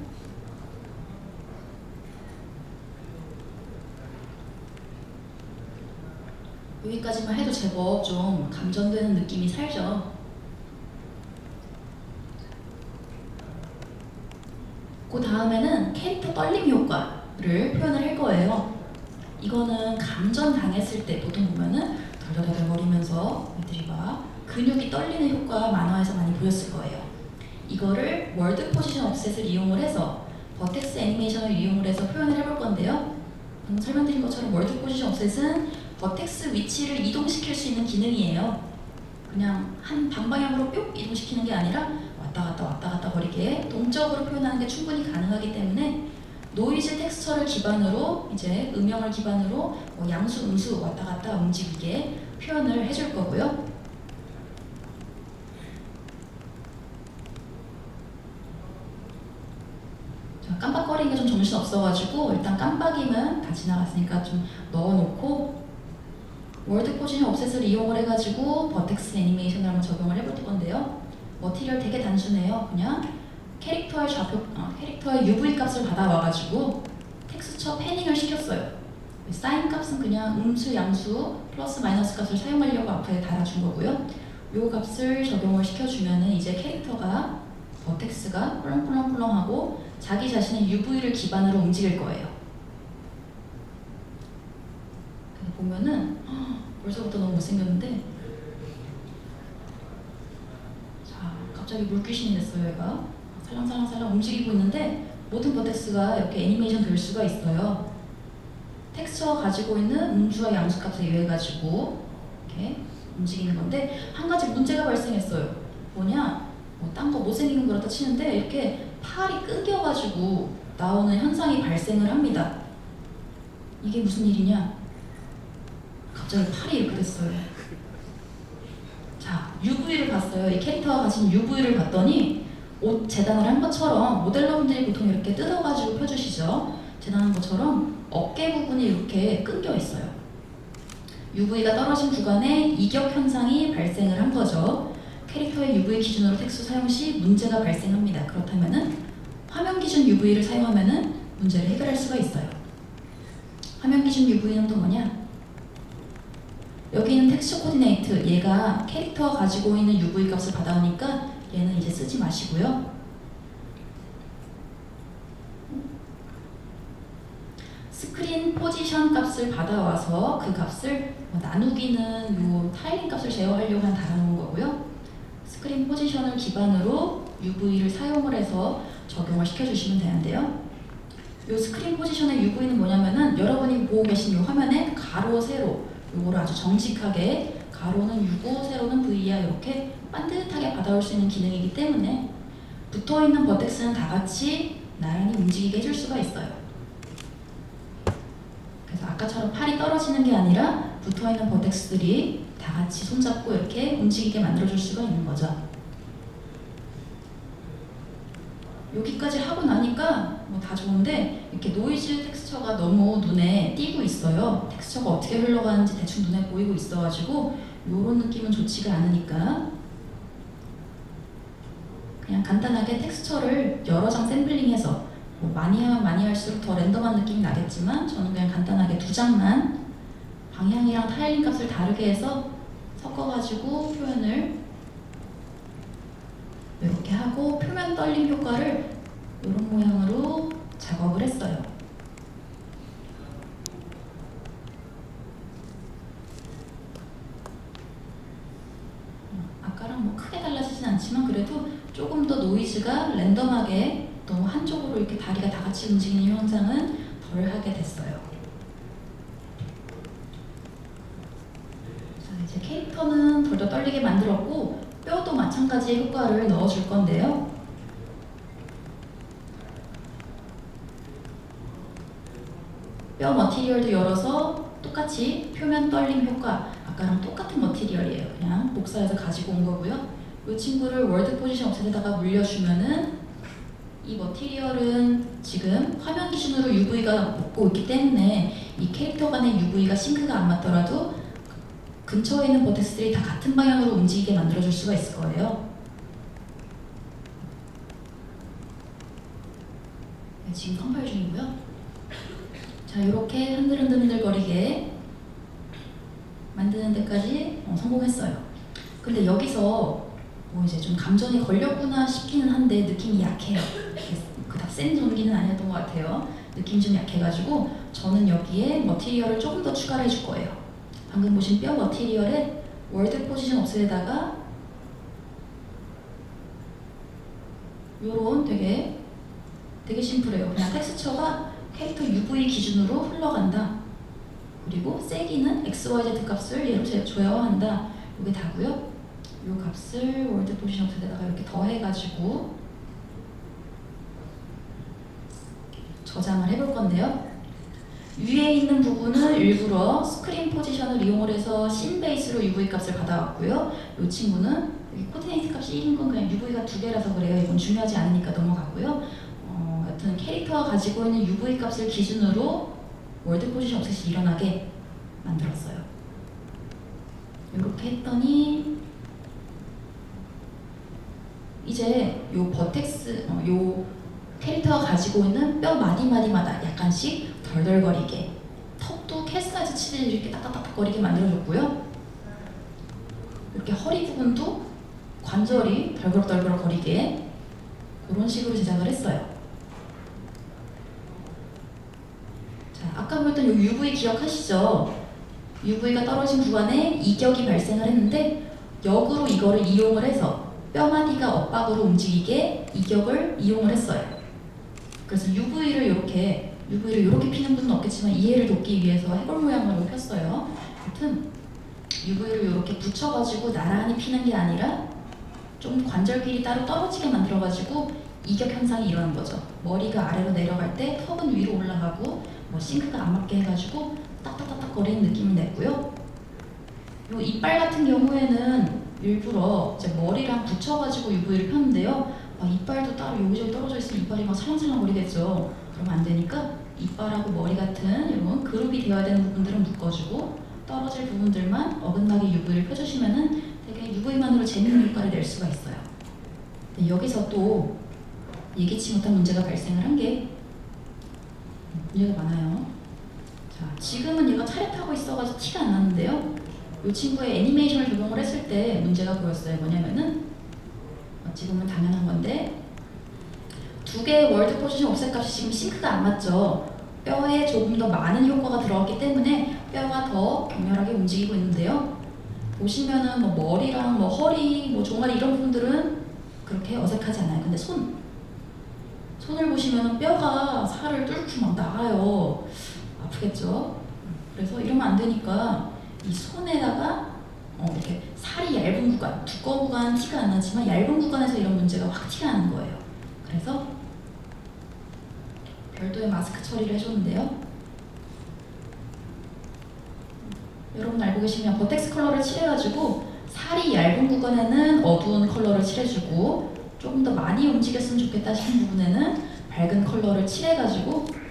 여기까지만 해도 제법 좀 감전되는 느낌이 살죠. 그 다음에는 캐릭터 떨림 효과를 표현을 할 거예요. 이거는 감전 당했을 때 보통 보면은 덜덜덜 거리면서 애들이 막 근육이 떨리는 효과가 만화에서 많이 보였을 거예요. 이거를 월드 포지션 업셋을 이용을 해서 버텍스 애니메이션을 이용을 해서 표현을 해볼 건데요. 방금 설명드린 것처럼 월드 포지션 업셋은 버텍스 위치를 이동시킬 수 있는 기능이에요. 그냥 한 방방향으로 뿅 이동시키는 게 아니라 왔다 갔다 거리게 동적으로 표현하는 게 충분히 가능하기 때문에 노이즈 텍스처를 기반으로 이제 음영을 기반으로 양수, 음수 왔다 갔다 움직이게 표현을 해줄 거고요. 자, 깜빡거리기가 좀 정신 없어가지고 일단 깜빡이는 다 지나갔으니까 좀 넣어놓고 월드 포지션 업셋을 이용을 해가지고 버텍스 애니메이션을 한번 적용을 해볼 건데요. 머티리얼 되게 단순해요. 그냥 캐릭터의 UV 값을 받아와가지고 텍스처 패닝을 시켰어요. 사인 값은 그냥 음수, 양수, 플러스 마이너스 값을 사용하려고 앞에 달아준 거고요. 요 값을 적용을 시켜주면은 이제 캐릭터가 버텍스가 꿀렁꿀렁꿀렁하고 자기 자신의 UV를 기반으로 움직일 거예요. 보면은 벌써부터 너무 못생겼는데 자 갑자기 물귀신이 됐어요. 얘가 살랑살랑 움직이고 있는데 모든 버텍스가 이렇게 애니메이션 될 수가 있어요. 텍스처가 가지고 있는 음수와 양수 값에 의해 가지고 이렇게 움직이는 건데 한 가지 문제가 발생했어요. 뭐냐 딴 거 못생긴 거 그렇다 치는데 이렇게 팔이 끊겨가지고 나오는 현상이 발생을 합니다. 이게 무슨 일이냐? 갑자기 팔이 이렇게 됐어요. 자, UV를 봤어요. 이 캐릭터가 가진 UV를 봤더니 옷 재단을 한 것처럼 모델러분들이 보통 이렇게 뜯어가지고 펴주시죠. 재단한 것처럼 어깨 부분이 이렇게 끊겨 있어요. UV가 떨어진 구간에 이격 현상이 발생을 한 거죠. 캐릭터의 UV 기준으로 텍스트 사용 시 문제가 발생합니다. 그렇다면은 화면 기준 UV를 사용하면은 문제를 해결할 수가 있어요. 화면 기준 UV는 또 뭐냐? 여기는 텍스처 코디네이트, 얘가 캐릭터가 가지고 있는 UV 값을 받아오니까 얘는 이제 쓰지 마시고요. 스크린 포지션 값을 받아와서 그 값을 나누기는 요 타일링 값을 제어하려고 달아놓은 거고요. 스크린 포지션을 기반으로 UV를 사용을 해서 적용을 시켜주시면 되는데요. 요 스크린 포지션의 UV는 뭐냐면은 여러분이 보고 계신 이 화면에 가로, 세로 요거를 아주 정직하게 가로는 U고 세로는 V야 이렇게 반듯하게 받아올 수 있는 기능이기 때문에 붙어있는 버텍스는 다 같이 나란히 움직이게 해줄 수가 있어요. 그래서 아까처럼 팔이 떨어지는 게 아니라 붙어있는 버텍스들이 다 같이 손잡고 이렇게 움직이게 만들어줄 수가 있는 거죠. 여기까지 하고 나니까 뭐 다 좋은데 이렇게 노이즈 텍스처가 너무 눈에 띄고 있어요. 텍스처가 어떻게 흘러가는지 대충 눈에 보이고 있어가지고 이런 느낌은 좋지가 않으니까 그냥 간단하게 텍스처를 여러 장 샘플링해서 뭐 많이 하면 많이 할수록 더 랜덤한 느낌이 나겠지만 저는 그냥 간단하게 2장만 방향이랑 타일링 값을 다르게 해서 섞어가지고 표현을 이렇게 하고 표면 떨림 효과를 이런 모양으로 작업을 했어요. 아까랑 뭐 크게 달라지진 않지만 그래도 조금 더 노이즈가 랜덤하게 너무 한쪽으로 이렇게 다리가 다 같이 움직이는 현상은 덜 하게 됐어요. 자, 이제 캐릭터는 덜 떨리게 만들었고 뼈도 마찬가지의 효과를 넣어줄 건데요. 뼈 머티리얼도 열어서 똑같이 표면 떨림 효과, 아까랑 똑같은 머티리얼이에요. 그냥 복사해서 가지고 온 거고요. 이 친구를 월드 포지션 업셋에다가 물려주면은 이 머티리얼은 지금 화면 기준으로 UV가 먹고 있기 때문에 이 캐릭터 간의 UV가 싱크가 안 맞더라도 근처에 있는 버텍스들이 다 같은 방향으로 움직이게 만들어줄 수가 있을 거예요. 네, 지금 컴파일 중이고요. 자, 이렇게 흔들흔들거리게 만드는 데까지 성공했어요. 근데 여기서 뭐 이제 좀 감정이 걸렸구나 싶기는 한데 느낌이 약해요. 그닥 센 전기는 아니었던 것 같아요. 느낌이 좀 약해가지고 저는 여기에 머티리얼을 조금 더 추가를 해줄 거예요. 방금 보신 뼈 머티리얼에 월드 포지션 업셋에다가 요런 되게 심플해요. 그냥 텍스처가 캐릭터 UV 기준으로 흘러간다. 그리고 세기는 XYZ 값을 얘로 줘야 한다. 이게 다고요. 이 값을 월드 포지션 업셋에다가 이렇게 더해가지고 저장을 해볼 건데요. 위에 있는 부분은 일부러 스크린 포지션을 이용을 해서 씬 베이스로 UV 값을 받아왔고요. 이 친구는 여기 코디네이트 값이 1인 건 그냥 UV가 2개라서 그래요. 이건 중요하지 않으니까 넘어가고요. 여튼 캐릭터가 가지고 있는 UV 값을 기준으로 월드 포지션 업셋이 일어나게 만들었어요. 이렇게 했더니 이제 요 버텍스, 요 캐릭터가 가지고 있는 뼈 마디마디마다 약간씩 덜덜거리게, 턱도 캐스타이즈 치듯이 이렇게 딱딱딱거리게 만들어줬고요. 이렇게 허리 부분도 관절이 덜그럭덜그럭거리게 그런 식으로 제작을 했어요. 자, 아까 보였던 요 UV 기억하시죠? UV가 떨어진 구간에 이격이 발생을 했는데 역으로 이거를 이용을 해서 뼈마디가 엇박으로 움직이게 이격을 이용을 했어요. 그래서 UV를 이렇게 피는 분은 없겠지만 이해를 돕기 위해서 해골 모양으로 폈어요. 하여튼 UV를 이렇게 붙여가지고 나란히 피는 게 아니라 좀 관절끼리 따로 떨어지게 만들어가지고 이격 현상이 일어난 거죠. 머리가 아래로 내려갈 때 턱은 위로 올라가고 뭐 싱크가 안 맞게 해가지고 딱딱딱딱 거리는 느낌을 냈고요. 요 이빨 같은 경우에는 일부러 이제 머리랑 붙여가지고 UV를 폈는데요. 이빨도 따로 여기저기 떨어져 있으면 이빨이 막 살랑살랑 거리겠죠. 그러면 안 되니까 이빨하고 머리 같은 이런 그룹이 되어야 되는 부분들은 묶어주고 떨어질 부분들만 어긋나게 UV를 펴주시면은 되게 UV만으로 재밌는 효과를 낼 수가 있어요. 근데 여기서 또 예기치 못한 문제가 발생을 한 게 문제가 많아요. 자, 지금은 얘가 차렷하고 있어가지고 티가 안 나는데요. 이 친구의 애니메이션을 적용을 했을 때 문제가 보였어요. 뭐냐면은 어찌 보면 당연한 건데 두 개의 월드 포지션 옵셋 값이 지금 싱크가 안 맞죠. 뼈에 조금 더 많은 효과가 들어갔기 때문에 뼈가 더 격렬하게 움직이고 있는데요. 보시면은 뭐 머리랑 뭐 허리, 뭐 종아리 이런 부분들은 그렇게 어색하지 않아요. 근데 손을 보시면은 뼈가 살을 뚫고 막 나가요. 아프겠죠? 그래서 이러면 안 되니까 이 손에다가 이렇게 살이 얇은 구간, 두꺼운 구간은 티가 안 나지만 얇은 구간에서 이런 문제가 확 티가 나는 거예요. 그래서 별도의 마스크 처리를 해줬는데요. 여러분 알고 계시면 버텍스 컬러를 칠해가지고 살이 얇은 구간에는 어두운 컬러를 칠해주고 조금 더 많이 움직였으면 좋겠다 싶은 부분에는 밝은 컬러를 칠해가지고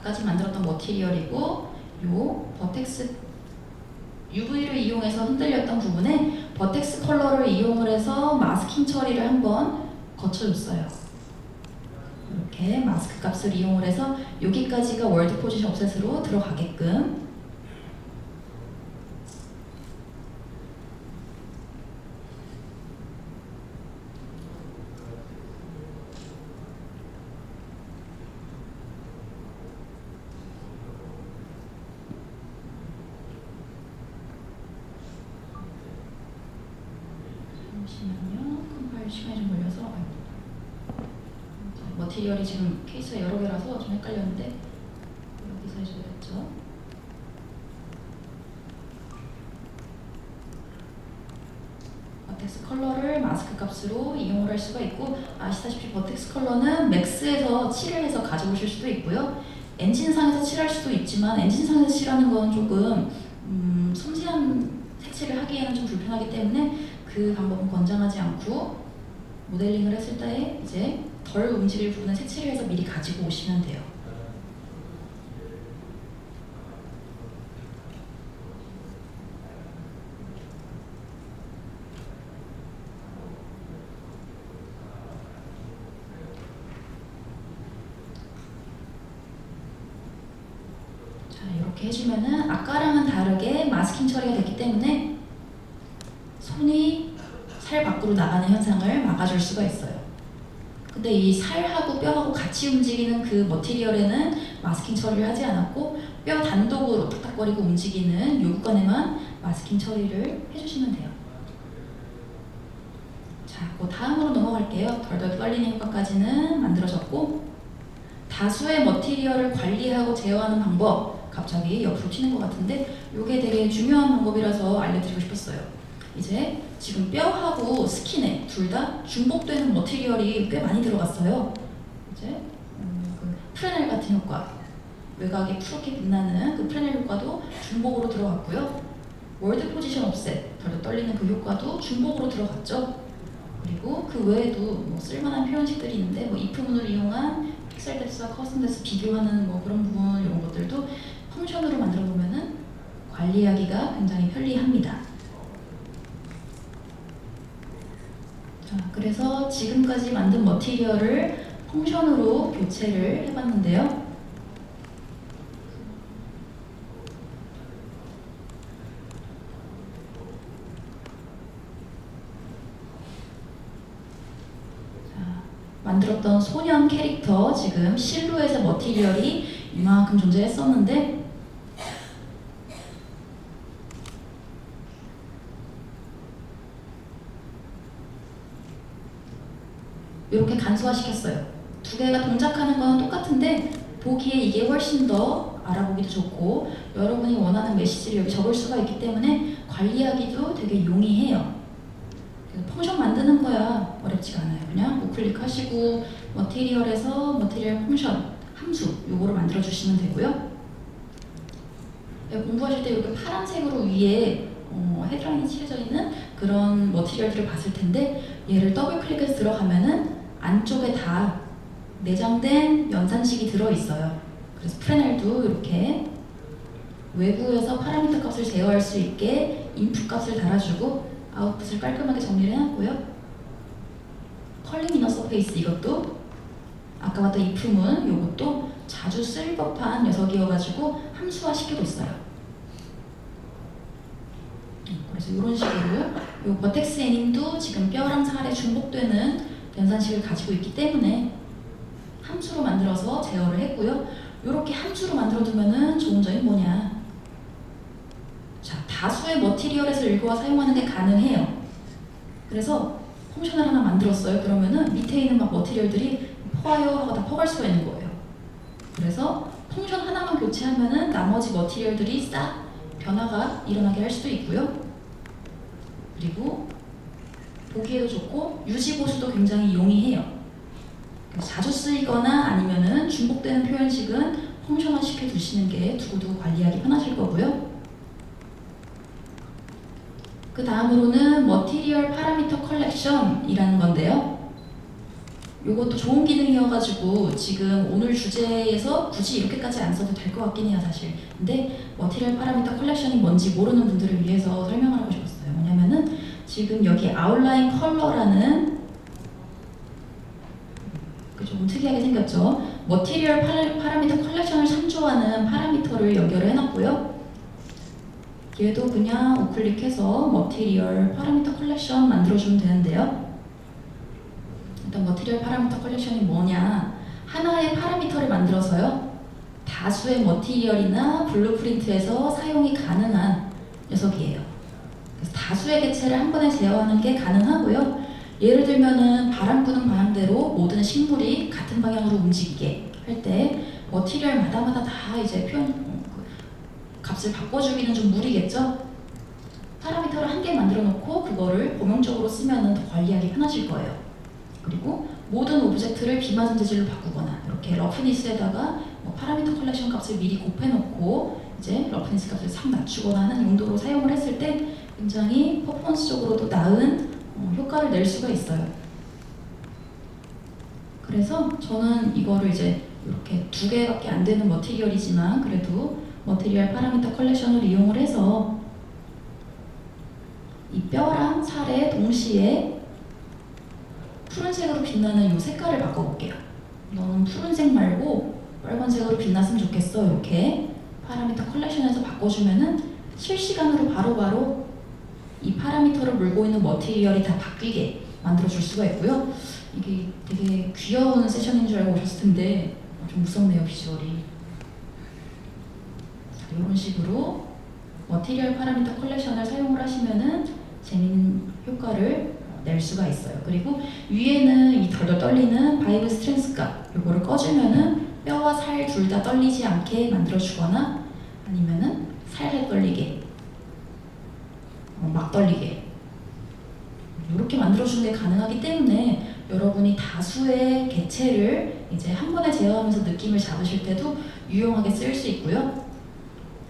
아까까지 만들었던 머티리얼이고 요 버텍스 UV를 이용해서 흔들렸던 부분에 버텍스 컬러를 이용을 해서 마스킹 처리를 한번 거쳐줬어요. 이렇게 마스크 값을 이용을 해서 여기까지가 월드 포지션 옵셋으로 들어가게끔 잠시만요. 컴파일 시간이 좀 걸려서 머티리얼이 지금 케이스가 여러 개라서 좀 헷갈렸는데 여기서 해줘야겠죠. 버텍스 컬러를 마스크 값으로 이용을 할 수가 있고 아시다시피 버텍스 컬러는 맥스에서 칠을 해서 가져오실 수도 있고요. 엔진상에서 칠할 수도 있지만 엔진상에서 칠하는 건 조금 섬세한 색칠을 하기에는 좀 불편하기 때문에 그 방법은 권장하지 않고 모델링을 했을 때 이제 덜 움직일 부분은 색칠을 해서 미리 가지고 오시면 돼요. 자, 이렇게 해주면은 아까랑은 다르게 마스킹 처리가 됐기 때문에 손이 살 밖으로 나가는 현상을 막아줄 수가 있어요. 근데 이 살하고 뼈하고 같이 움직이는 그 머티리얼에는 마스킹 처리를 하지 않았고 뼈 단독으로 탁탁거리고 움직이는 요 구간에만 마스킹 처리를 해주시면 돼요. 자, 그 다음으로 넘어갈게요. 덜덜 떨리는 효과까지는 만들어졌고 다수의 머티리얼을 관리하고 제어하는 방법 갑자기 옆으로 튀는 것 같은데 이게 되게 중요한 방법이라서 알려드리고 싶었어요. 이제 지금 뼈하고 스킨에 둘 다 중복되는 머티리얼이 꽤 많이 들어갔어요. 이제 그 프레넬 같은 효과, 외곽이 푸르게 빛나는 그 프레넬 효과도 중복으로 들어갔고요. 월드 포지션 옵셋, 덜덜 떨리는 그 효과도 중복으로 들어갔죠. 그리고 그 외에도 뭐 쓸만한 표현식들이 있는데 뭐 if문을 이용한 픽셀 뎁스와 커스텀 뎁스 비교하는 뭐 그런 부분 이런 것들도 펑션으로 만들어 보면은 관리하기가 굉장히 편리합니다. 자, 그래서 지금까지 만든 머티리얼을 펑션으로 교체를 해봤는데요. 자, 만들었던 소년 캐릭터 지금 실루엣의 머티리얼이 이만큼 존재했었는데 이렇게 간소화시켰어요. 두 개가 동작하는 건 똑같은데 보기에 이게 훨씬 더 알아보기도 좋고 여러분이 원하는 메시지를 여기 적을 수가 있기 때문에 관리하기도 되게 용이해요. 펑션 만드는 거야 어렵지가 않아요. 그냥 우클릭 하시고 머티리얼에서 머티리얼 펑션 함수 요거를 만들어 주시면 되고요. 공부하실 때 이렇게 파란색으로 위에 헤드라인이 칠해져 있는 그런 머티리얼들을 봤을 텐데 얘를 더블 클릭해서 들어가면은 안쪽에 다 내장된 연산식이 들어있어요. 그래서 프레넬도 이렇게 외부에서 파라미터 값을 제어할 수 있게 인풋 값을 달아주고 아웃풋을 깔끔하게 정리를 해놨고요. 컬링 이너 서페이스 이것도 아까 봤던 if문 이것도 자주 쓸 법한 녀석이어가지고 함수화 시켜뒀어요. 그래서 이런 식으로 이 버텍스 애님도 지금 뼈랑 살에 중복되는 연산식을 가지고 있기 때문에 함수로 만들어서 제어를 했고요. 이렇게 함수로 만들어두면은 좋은 점이 뭐냐? 자, 다수의 머티리얼에서 일부와 사용하는 게 가능해요. 그래서 펑션을 하나 만들었어요. 그러면은 밑에 있는 막 머티리얼들이 퍼와요 하고 다 퍼갈 수가 있는 거예요. 그래서 펑션 하나만 교체하면은 나머지 머티리얼들이 싹 변화가 일어나게 할 수도 있고요. 그리고 보기에도 좋고 유지 보수도 굉장히 용이해요. 자주 쓰이거나 아니면은 중복되는 표현식은 펑션화 시켜 두시는 게 두고두고 관리하기 편하실 거고요. 그 다음으로는 머티리얼 파라미터 컬렉션이라는 건데요. 요것도 좋은 기능이어가지고 지금 오늘 주제에서 굳이 이렇게까지 안 써도 될 것 같긴 해요, 사실. 근데 머티리얼 파라미터 컬렉션이 뭔지 모르는 분들을 위해서 설명을 하고 싶었어요. 뭐냐면은 지금 여기 아웃라인 컬러라는 좀 특이하게 생겼죠. 머티리얼 파라미터 컬렉션을 참조하는 파라미터를 연결을 해놨고요. 얘도 그냥 우클릭해서 머티리얼 파라미터 컬렉션 만들어주면 되는데요. 일단 머티리얼 파라미터 컬렉션이 뭐냐? 하나의 파라미터를 만들어서요. 다수의 머티리얼이나 블루프린트에서 사용이 가능한 녀석이에요. 그래서 다수의 개체를 한 번에 제어하는 게 가능하고요. 예를 들면은 바람 부는 방향대로 모든 식물이 같은 방향으로 움직이게 할 때 머티리얼마다 다 이제 값을 바꿔주기는 좀 무리겠죠? 파라미터를 한 개 만들어 놓고 그거를 범용적으로 쓰면은 더 관리하기 편하실 거예요. 그리고 모든 오브젝트를 비맞은 재질로 바꾸거나 이렇게 러프니스에다가 뭐 파라미터 컬렉션 값을 미리 곱해놓고 이제 러프니스 값을 싹 낮추거나 하는 용도로 사용을 했을 때 굉장히 퍼포먼스적으로도 나은 효과를 낼 수가 있어요. 그래서 저는 이거를 이제 이렇게 두 개밖에 안 되는 머티리얼이지만 그래도 머티리얼 파라미터 컬렉션을 이용을 해서 이 뼈랑 살에 동시에 푸른색으로 빛나는 이 색깔을 바꿔볼게요. 너는 푸른색 말고 빨간색으로 빛났으면 좋겠어. 이렇게 파라미터 컬렉션에서 바꿔주면은 실시간으로 바로바로 이 파라미터를 물고 있는 머티리얼이 다 바뀌게 만들어줄 수가 있고요. 이게 되게 귀여운 세션인 줄 알고 오셨을 텐데 좀 무섭네요, 비주얼이. 자, 이런 식으로 머티리얼 파라미터 컬렉션을 사용을 하시면은 재밌는 효과를 낼 수가 있어요. 그리고 위에는 이 덜덜 떨리는 바이브 스트렝스 값 요거를 꺼주면은 뼈와 살 둘 다 떨리지 않게 만들어주거나 아니면은 살살 떨리게 막 떨리게 이렇게 만들어주는 게 가능하기 때문에 여러분이 다수의 개체를 이제 한 번에 제어하면서 느낌을 잡으실 때도 유용하게 쓰일 수 있고요.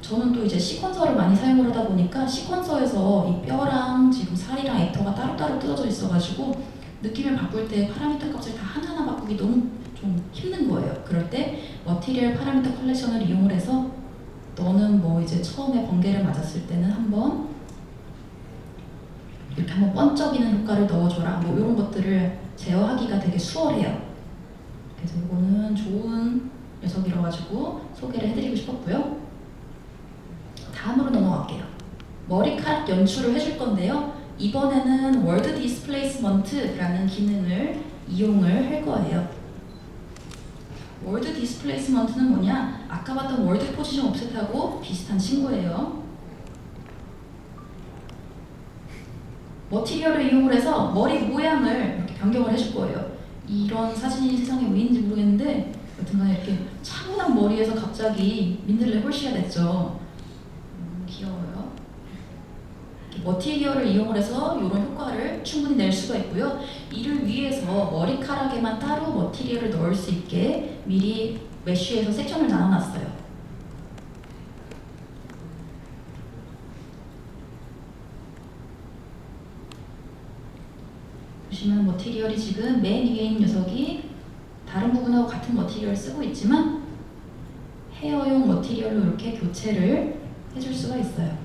저는 또 이제 시퀀서를 많이 사용을 하다 보니까 시퀀서에서 이 뼈랑 지금 살이랑 액터가 따로따로 뜯어져 있어가지고 느낌을 바꿀 때 파라미터 값을 다 하나하나 바꾸기 너무 좀 힘든 거예요. 그럴 때 머티리얼 파라미터 컬렉션을 이용을 해서 너는 뭐 이제 처음에 번개를 맞았을 때는 한번 이렇게 한번 번쩍이는 효과를 넣어줘라. 뭐 이런 것들을 제어하기가 되게 수월해요. 그래서 이거는 좋은 녀석이라 가지고 소개를 해드리고 싶었고요. 다음으로 넘어갈게요. 머리카락 연출을 해줄 건데요. 이번에는 월드 디스플레이스먼트라는 기능을 이용을 할 거예요. 월드 디스플레이스먼트는 뭐냐? 아까 봤던 월드 포지션 옵셋하고 비슷한 친구예요. 머티리얼을 이용을 해서 머리 모양을 이렇게 변경을 해줄 거예요. 이런 사진이 세상에 왜 있는지 모르겠는데 여튼간에 이렇게 차분한 머리에서 갑자기 민들레 홀씨가 됐죠. 귀여워요. 머티리얼을 이용을 해서 이런 효과를 충분히 낼 수가 있고요. 이를 위해서 머리카락에만 따로 머티리얼을 넣을 수 있게 미리 메쉬에서 섹션을 나눠놨어요. 보시면 머티리얼이 지금 맨 위에 있는 녀석이 다른 부분하고 같은 머티리얼을 쓰고 있지만 헤어용 머티리얼로 이렇게 교체를 해줄 수가 있어요.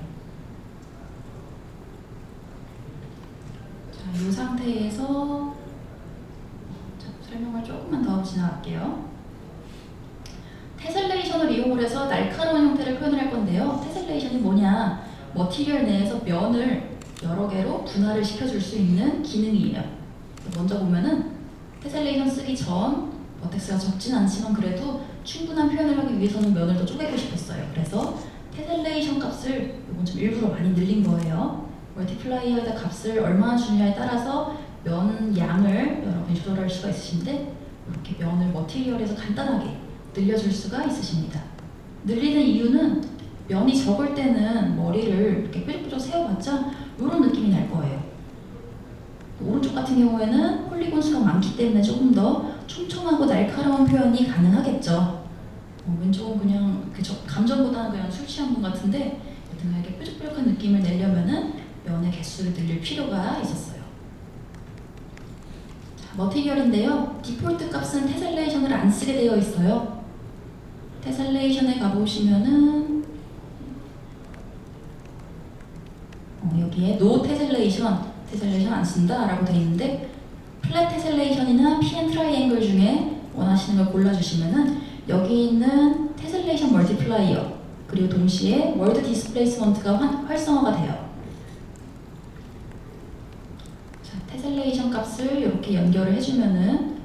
자, 이 상태에서 설명을 조금만 더 하고 지나갈게요. 테셀레이션을 이용을 해서 날카로운 형태를 표현을 할 건데요. 테셀레이션이 뭐냐? 머티리얼 내에서 면을 여러 개로 분할을 시켜줄 수 있는 기능이에요. 먼저 보면은 테셀레이션 쓰기 전 버텍스가 적진 않지만 그래도 충분한 표현을 하기 위해서는 면을 더 쪼개고 싶었어요. 그래서 테셀레이션 값을 이건 좀 일부러 많이 늘린 거예요. 멀티플라이어에다 값을 얼마나 주느냐에 따라서 면 양을 여러분이 조절할 수가 있으신데 이렇게 면을 머티리얼에서 간단하게 늘려줄 수가 있으십니다. 늘리는 이유는 면이 적을 때는 머리를 이렇게 뾰족뾰족 세워봤자 이런 느낌이 날 거예요. 오른쪽 같은 경우에는 폴리곤 수가 많기 때문에 조금 더 촘촘하고 날카로운 표현이 가능하겠죠. 왼쪽은 그냥 감정보다는 그냥 술 취한 분 같은데 여튼 이렇게 뾰족뾰족한 느낌을 내려면은 면의 개수를 늘릴 필요가 있었어요. 자, 머티리얼인데요. 디폴트 값은 테셀레이션을 안 쓰게 되어 있어요. 테셀레이션에 가보시면은 여기에 No 테셀레이션 안 쓴다 라고 되어 있는데 플랫 테셀레이션이나 PN 트라이앵글 중에 원하시는 걸 골라주시면은 여기 있는 테셀레이션 멀티플라이어 그리고 동시에 월드 디스플레이스먼트가 활성화가 돼요. 자, 테셀레이션 값을 이렇게 연결을 해주면은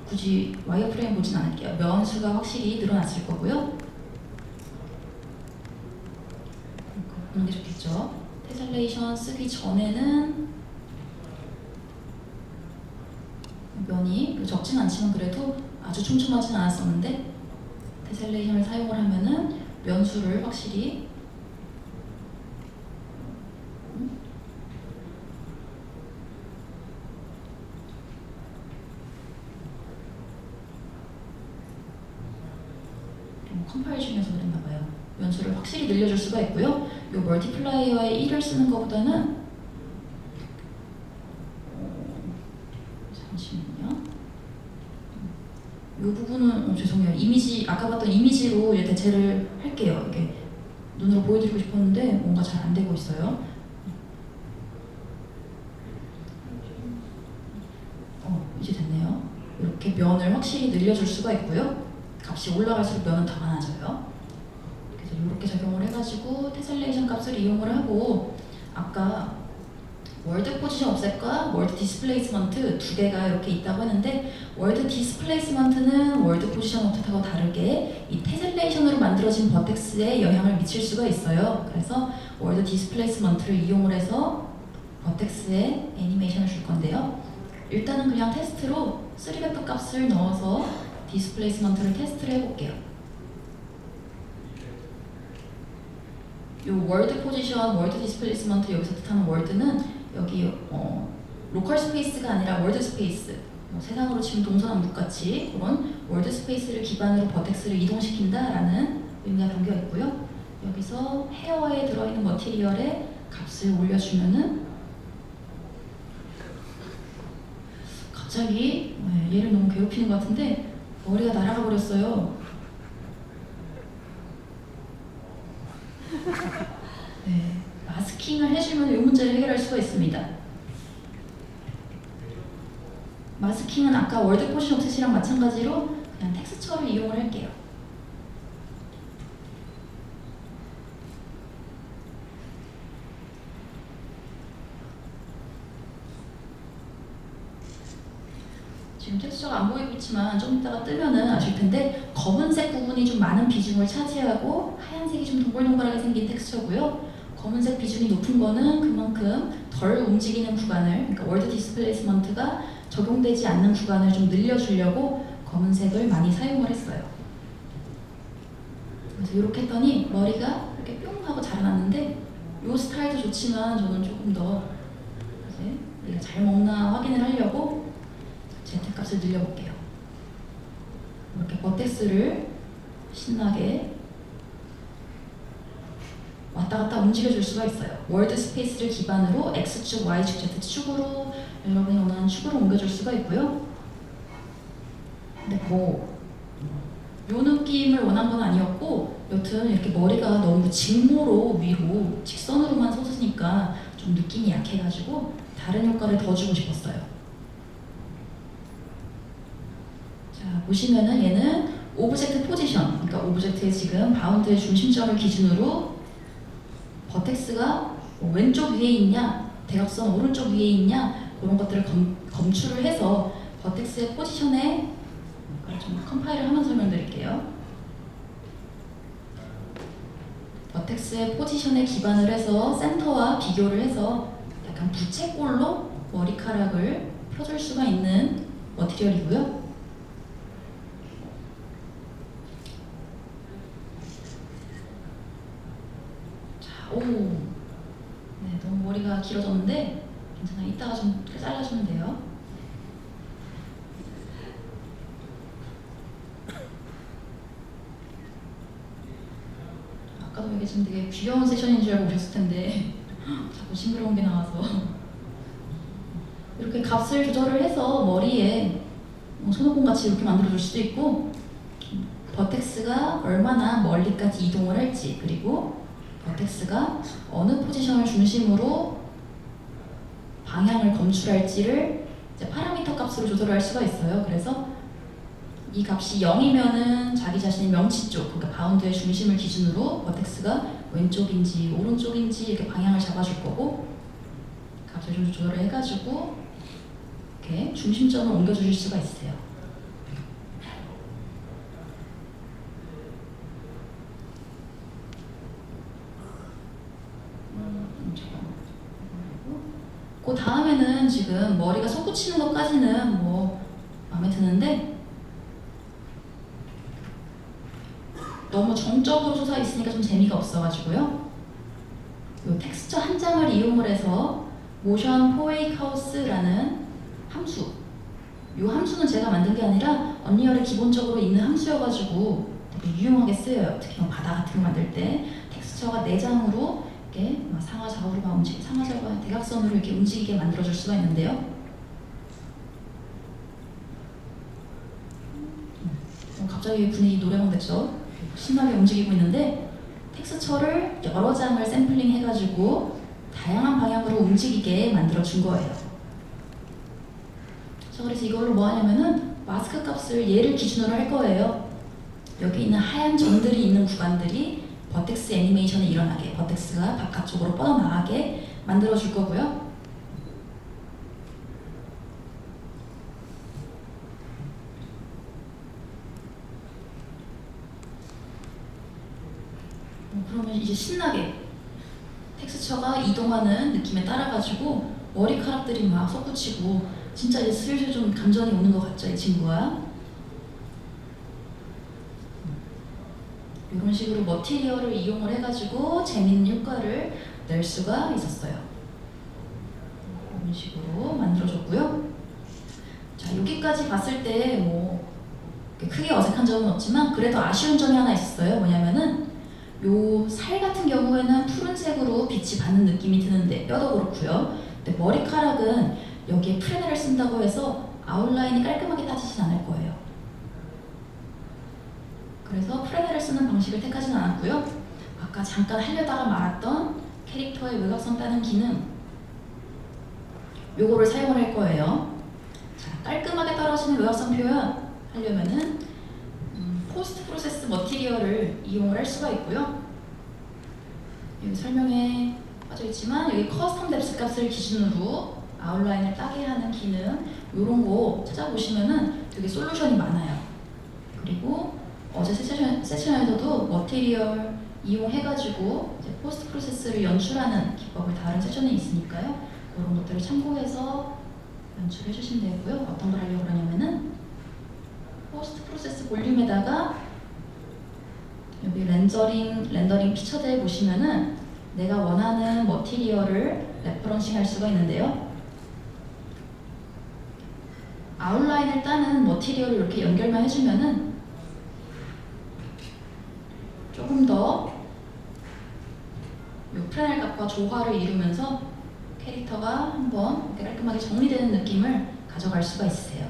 굳이 와이어프레임 보진 않을게요. 면 수가 확실히 늘어났을 거고요. 보는 게 좋겠죠. 테셀레이션 쓰기 전에는 면이 적진 않지만 그래도 아주 촘촘하진 않았었는데 테셀레이션을 사용을 하면은 면수를 확실히 컴파일 중에서 그랬나봐요. 면수를 확실히 늘려줄 수가 있고요. 이 멀티플라이어에 1을 쓰는 것보다는 잠시만요. 이 부분은 죄송해요. 이미지 아까 봤던 이미지로 대체를 할게요. 이게 눈으로 보여드리고 싶었는데 뭔가 잘 안 되고 있어요. 이제 됐네요. 이렇게 면을 확실히 늘려줄 수가 있고요. 값이 올라갈수록 면은 더 많아져요. 그래서 이렇게 적용을 해가지고 테셀레이션 값을 이용을 하고 아까 월드 포지션 옵셋과 월드 디스플레이스먼트 두 개가 이렇게 있다고 했는데 월드 디스플레이스먼트는 월드 포지션 옵셋하고 다르게 이 테셀레이션으로 만들어진 버텍스에 영향을 미칠 수가 있어요. 그래서 월드 디스플레이스먼트를 이용을 해서 버텍스에 애니메이션을 줄 건데요. 일단은 그냥 테스트로 3벡터 값을 넣어서 디스플레이스먼트를 테스트를 해볼게요. 이 월드 포지션, 월드 디스플레이스먼트 여기서 뜻하는 월드는 여기 로컬 스페이스가 아니라 월드 스페이스 세상으로 치면 동서남북같이 그런 월드 스페이스를 기반으로 버텍스를 이동시킨다라는 의미가 담겨 있고요. 여기서 헤어에 들어있는 머티리얼의 값을 올려주면은 갑자기 얘를 너무 괴롭히는 것 같은데 머리가 날아가 버렸어요. 네, 마스킹을 해주면 이 문제를 해결할 수가 있습니다. 마스킹은 아까 월드 포지션 옵셋이랑 마찬가지로 그냥 텍스처를 이용을 할게요. 지금 텍스처가 안 보이고 있지만 좀 이따가 뜨면은 아실 텐데 검은색 부분이 좀 많은 비중을 차지하고 하얀색이 좀 동글동글하게 생긴 텍스처고요. 검은색 비중이 높은 거는 그만큼 덜 움직이는 구간을, 그러니까 월드 디스플레이스먼트가 적용되지 않는 구간을 좀 늘려주려고 검은색을 많이 사용을 했어요. 그래서 이렇게 했더니 머리가 이렇게 뿅 하고 자라났는데 이 스타일도 좋지만 저는 조금 더 이제 얘가 잘 먹나 확인을 하려고 Z값을 늘려볼게요. 이렇게 버텍스를 신나게 왔다 갔다 움직여줄 수가 있어요. 월드 스페이스를 기반으로 X축, Y축, Z축으로 여러분이 원하는 축으로 옮겨줄 수가 있고요. 근데 뭐 요 느낌을 원한 건 아니었고, 여튼 이렇게 머리가 너무 직모로 위로 직선으로만 솟으니까 좀 느낌이 약해가지고 다른 효과를 더 주고 싶었어요. 자, 보시면은 얘는 오브젝트 포지션, 그러니까 오브젝트의 지금 바운드의 중심점을 기준으로 버텍스가 왼쪽 위에 있냐, 대각선 오른쪽 위에 있냐, 그런 것들을 검출을 해서 버텍스의 포지션에 좀 컴파일을 하면서 설명드릴게요. 버텍스의 포지션에 기반을 해서 센터와 비교를 해서 약간 부채꼴로 머리카락을 펴줄 수가 있는 머티리얼이고요. 자, 오, 네, 너무 머리가 길어졌는데 괜찮아요. 이따가 좀 잘라주면 돼요. 아까도 이게 지금 되게 귀여운 세션인 줄 알고 오셨을 텐데 자꾸 징그러운 게 나와서 이렇게 값을 조절을 해서 머리에 손오공 같이 이렇게 만들어줄 수도 있고, 버텍스가 얼마나 멀리까지 이동을 할지, 그리고 버텍스가 어느 포지션을 중심으로 방향을 검출할지를 이제 파라미터 값으로 조절할 수가 있어요. 그래서 이 값이 0이면은 자기 자신의 명치 쪽, 그러니까 바운드의 중심을 기준으로 버텍스가 왼쪽인지 오른쪽인지 이렇게 방향을 잡아줄 거고, 값을 좀 조절을 해가지고 이렇게 중심점을 옮겨주실 수가 있어요. 그 다음에는 지금 머리가 솟구치는 것까지는 뭐 마음에 드는데, 너무 정적으로 솟아 있으니까 좀 재미가 없어가지고요. 요 텍스처 한 장을 이용을 해서 모션 포웨이크 하우스라는 함수, 요 함수는 제가 만든 게 아니라 언리얼에 기본적으로 있는 함수여가지고 되게 유용하게 쓰여요. 특히 바다 같은 거 만들 때 텍스처가 4장으로 이렇게 상하 좌우로 상하 좌우가 대각선으로 이렇게 움직이게 만들어줄 수가 있는데요. 갑자기 분위기 노래방 됐죠? 신나게 움직이고 있는데, 텍스처를 여러 장을 샘플링 해가지고 다양한 방향으로 움직이게 만들어준 거예요. 자, 그래서 이걸로 뭐 하냐면은 마스크 값을 얘를 기준으로 할 거예요. 여기 있는 하얀 점들이 있는 구간들이 버텍스 애니메이션이 일어나게, 버텍스가 바깥쪽으로 뻗어나가게 만들어줄 거고요. 그러면 이제 신나게 텍스처가 이동하는 느낌에 따라가지고 머리카락들이 막 솟구치고 진짜 이제 슬슬 좀 감정이 오는 것 같죠, 이 친구가? 이런 식으로 머티리얼을 이용을 해가지고 재밌는 효과를 낼 수가 있었어요. 이런 식으로 만들어줬고요. 자, 여기까지 봤을 때 뭐 크게 어색한 점은 없지만 그래도 아쉬운 점이 하나 있었어요. 뭐냐면은 요 살 같은 경우에는 푸른색으로 빛이 받는 느낌이 드는데, 뼈도 그렇고요. 근데 머리카락은 여기에 프레다를 쓴다고 해서 아웃라인이 깔끔하게 따지진 않을 거예요. 그래서 프레다를 쓰는 방식을 택하진 않았고요. 아까 잠깐 하려다가 말았던 캐릭터의 외곽선 따는 기능, 요거를 사용을 할 거예요. 자, 깔끔하게 떨어지는 외곽선 표현 하려면은 포스트 프로세스 머티리얼을 이용을 할 수가 있고요. 여기 설명에 빠져있지만 여기 커스텀 뎁스 값을 기준으로 아웃라인을 따게 하는 기능, 이런 거 찾아보시면은 되게 솔루션이 많아요. 그리고 어제 세션에서도 머티리얼 이용해가지고 이제 포스트 프로세스를 연출하는 기법을 다룬 세션이 있으니까요. 그런 것들을 참고해서 연출해 주시면 되고요. 어떤 걸 하려고 그러냐면은 포스트 프로세스 볼륨에다가 여기 렌더링 피처드에 보시면은 내가 원하는 머티리얼을 레퍼런싱 할 수가 있는데요. 아웃라인을 따는 머티리얼을 이렇게 연결만 해주면은 조금 더 이 프레넬 값과 조화를 이루면서 캐릭터가 한번 깔끔하게 정리되는 느낌을 가져갈 수가 있으세요.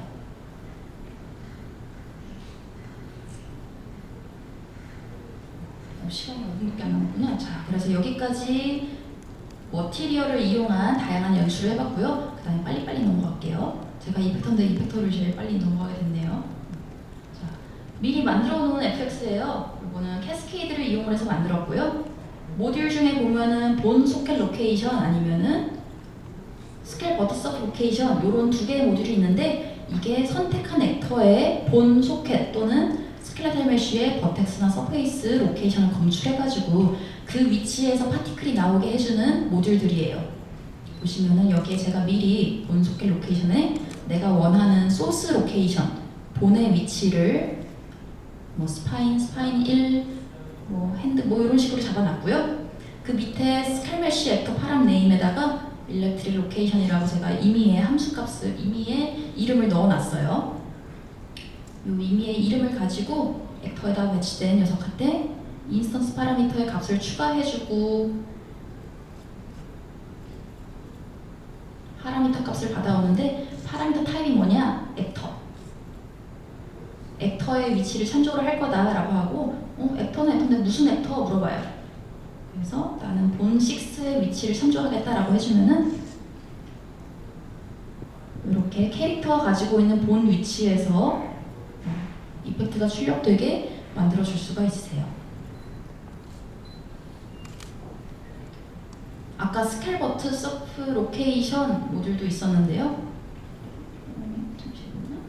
시간이 5분밖에 안 남았구나. 자, 그래서 여기까지 머티리얼을 이용한 다양한 연출을 해봤고요. 그 다음에 빨리빨리 넘어갈게요. 제가 이펙터인데 이펙터를 제일 빨리 넘어가게 됐네요. 자, 미리 만들어 놓은 FX예요. 이거는 캐스케이드를 이용을 해서 만들었고요. 모듈 중에 보면은 본 소켓 로케이션 아니면은 스케일 버터 서브 로케이션 이런 두 개의 모듈이 있는데 이게 선택한 액터의 본 소켓 또는 스켈레탈 메쉬의 버텍스나 서페이스 로케이션을 검출해가지고 그 위치에서 파티클이 나오게 해주는 모듈들이에요. 보시면은 여기에 제가 미리 본 소켓 로케이션에 내가 원하는 소스 로케이션, 본의 위치를 뭐 스파인 1, 뭐 핸드 뭐 이런 식으로 잡아놨고요. 그 밑에 스켈 메쉬 액터 파람 네임에다가 일렉트릭 로케이션이라고 제가 임의의 함수값을 임의의 이름을 넣어놨어요. 이 임의의 이름을 가지고 액터에다 배치된 녀석한테 인스턴스 파라미터의 값을 추가해주고 파라미터 값을 받아오는데 파라미터 타입이 뭐냐? 액터의 위치를 참조를 할 거다라고 하고 액터는 액터인데 무슨 액터? 물어봐요. 그래서 나는 본 6의 위치를 참조하겠다라고 해주면은 이렇게 캐릭터가 가지고 있는 본 위치에서 이펙트가 출력되게 만들어줄 수가 있으세요. 아까 스케일 버튼 서프 로케이션 모듈도 있었는데요. 잠시만요.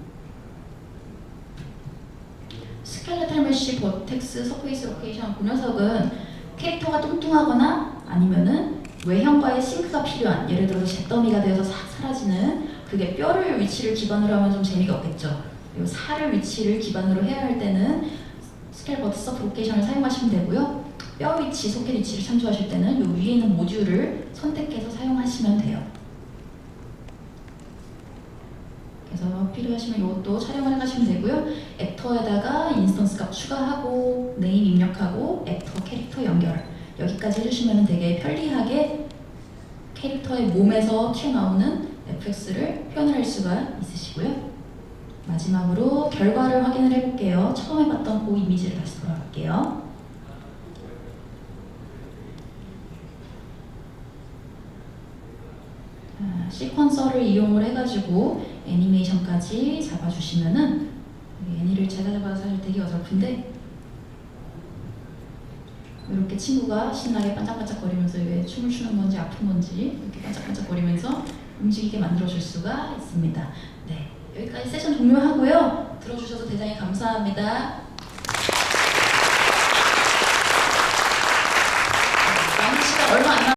스켈레탈 메쉬 버텍스 서페이스 로케이션 그 녀석은 캐릭터가 뚱뚱하거나 아니면은 외형과의 싱크가 필요한 예를 들어서 잿더미가 되어서 싹 사라지는 그게 뼈를 위치를 기반으로 하면 좀 재미가 없겠죠. 그리고 살을 위치를 기반으로 해야 할 때는 스케일 버튼 서프 로케이션을 사용하시면 되고요. 뼈 위치, 소켓 위치를 참조하실 때는 이 위에 있는 모듈을 선택해서 사용하시면 돼요. 그래서 필요하시면 이것도 촬영을 해가시면 되고요. 액터에다가 인스턴스 값 추가하고 네임 입력하고 액터 캐릭터 연결 여기까지 해주시면 되게 편리하게 캐릭터의 몸에서 튀어나오는 FX를 표현할 수가 있으시고요. 마지막으로 결과를 확인을 해볼게요. 처음 해봤던 그 이미지를 다시 돌아갈게요. 시퀀서를 이용을 해가지고 애니메이션까지 잡아주시면은 애니를 제가 잡아서 사실 되게 어설픈데 이렇게 친구가 신나게 반짝반짝거리면서 왜 춤을 추는 건지 아픈 건지 이렇게 반짝반짝거리면서 움직이게 만들어줄 수가 있습니다. 네, 여기까지 세션 종료하고요. 들어주셔서 대단히 감사합니다.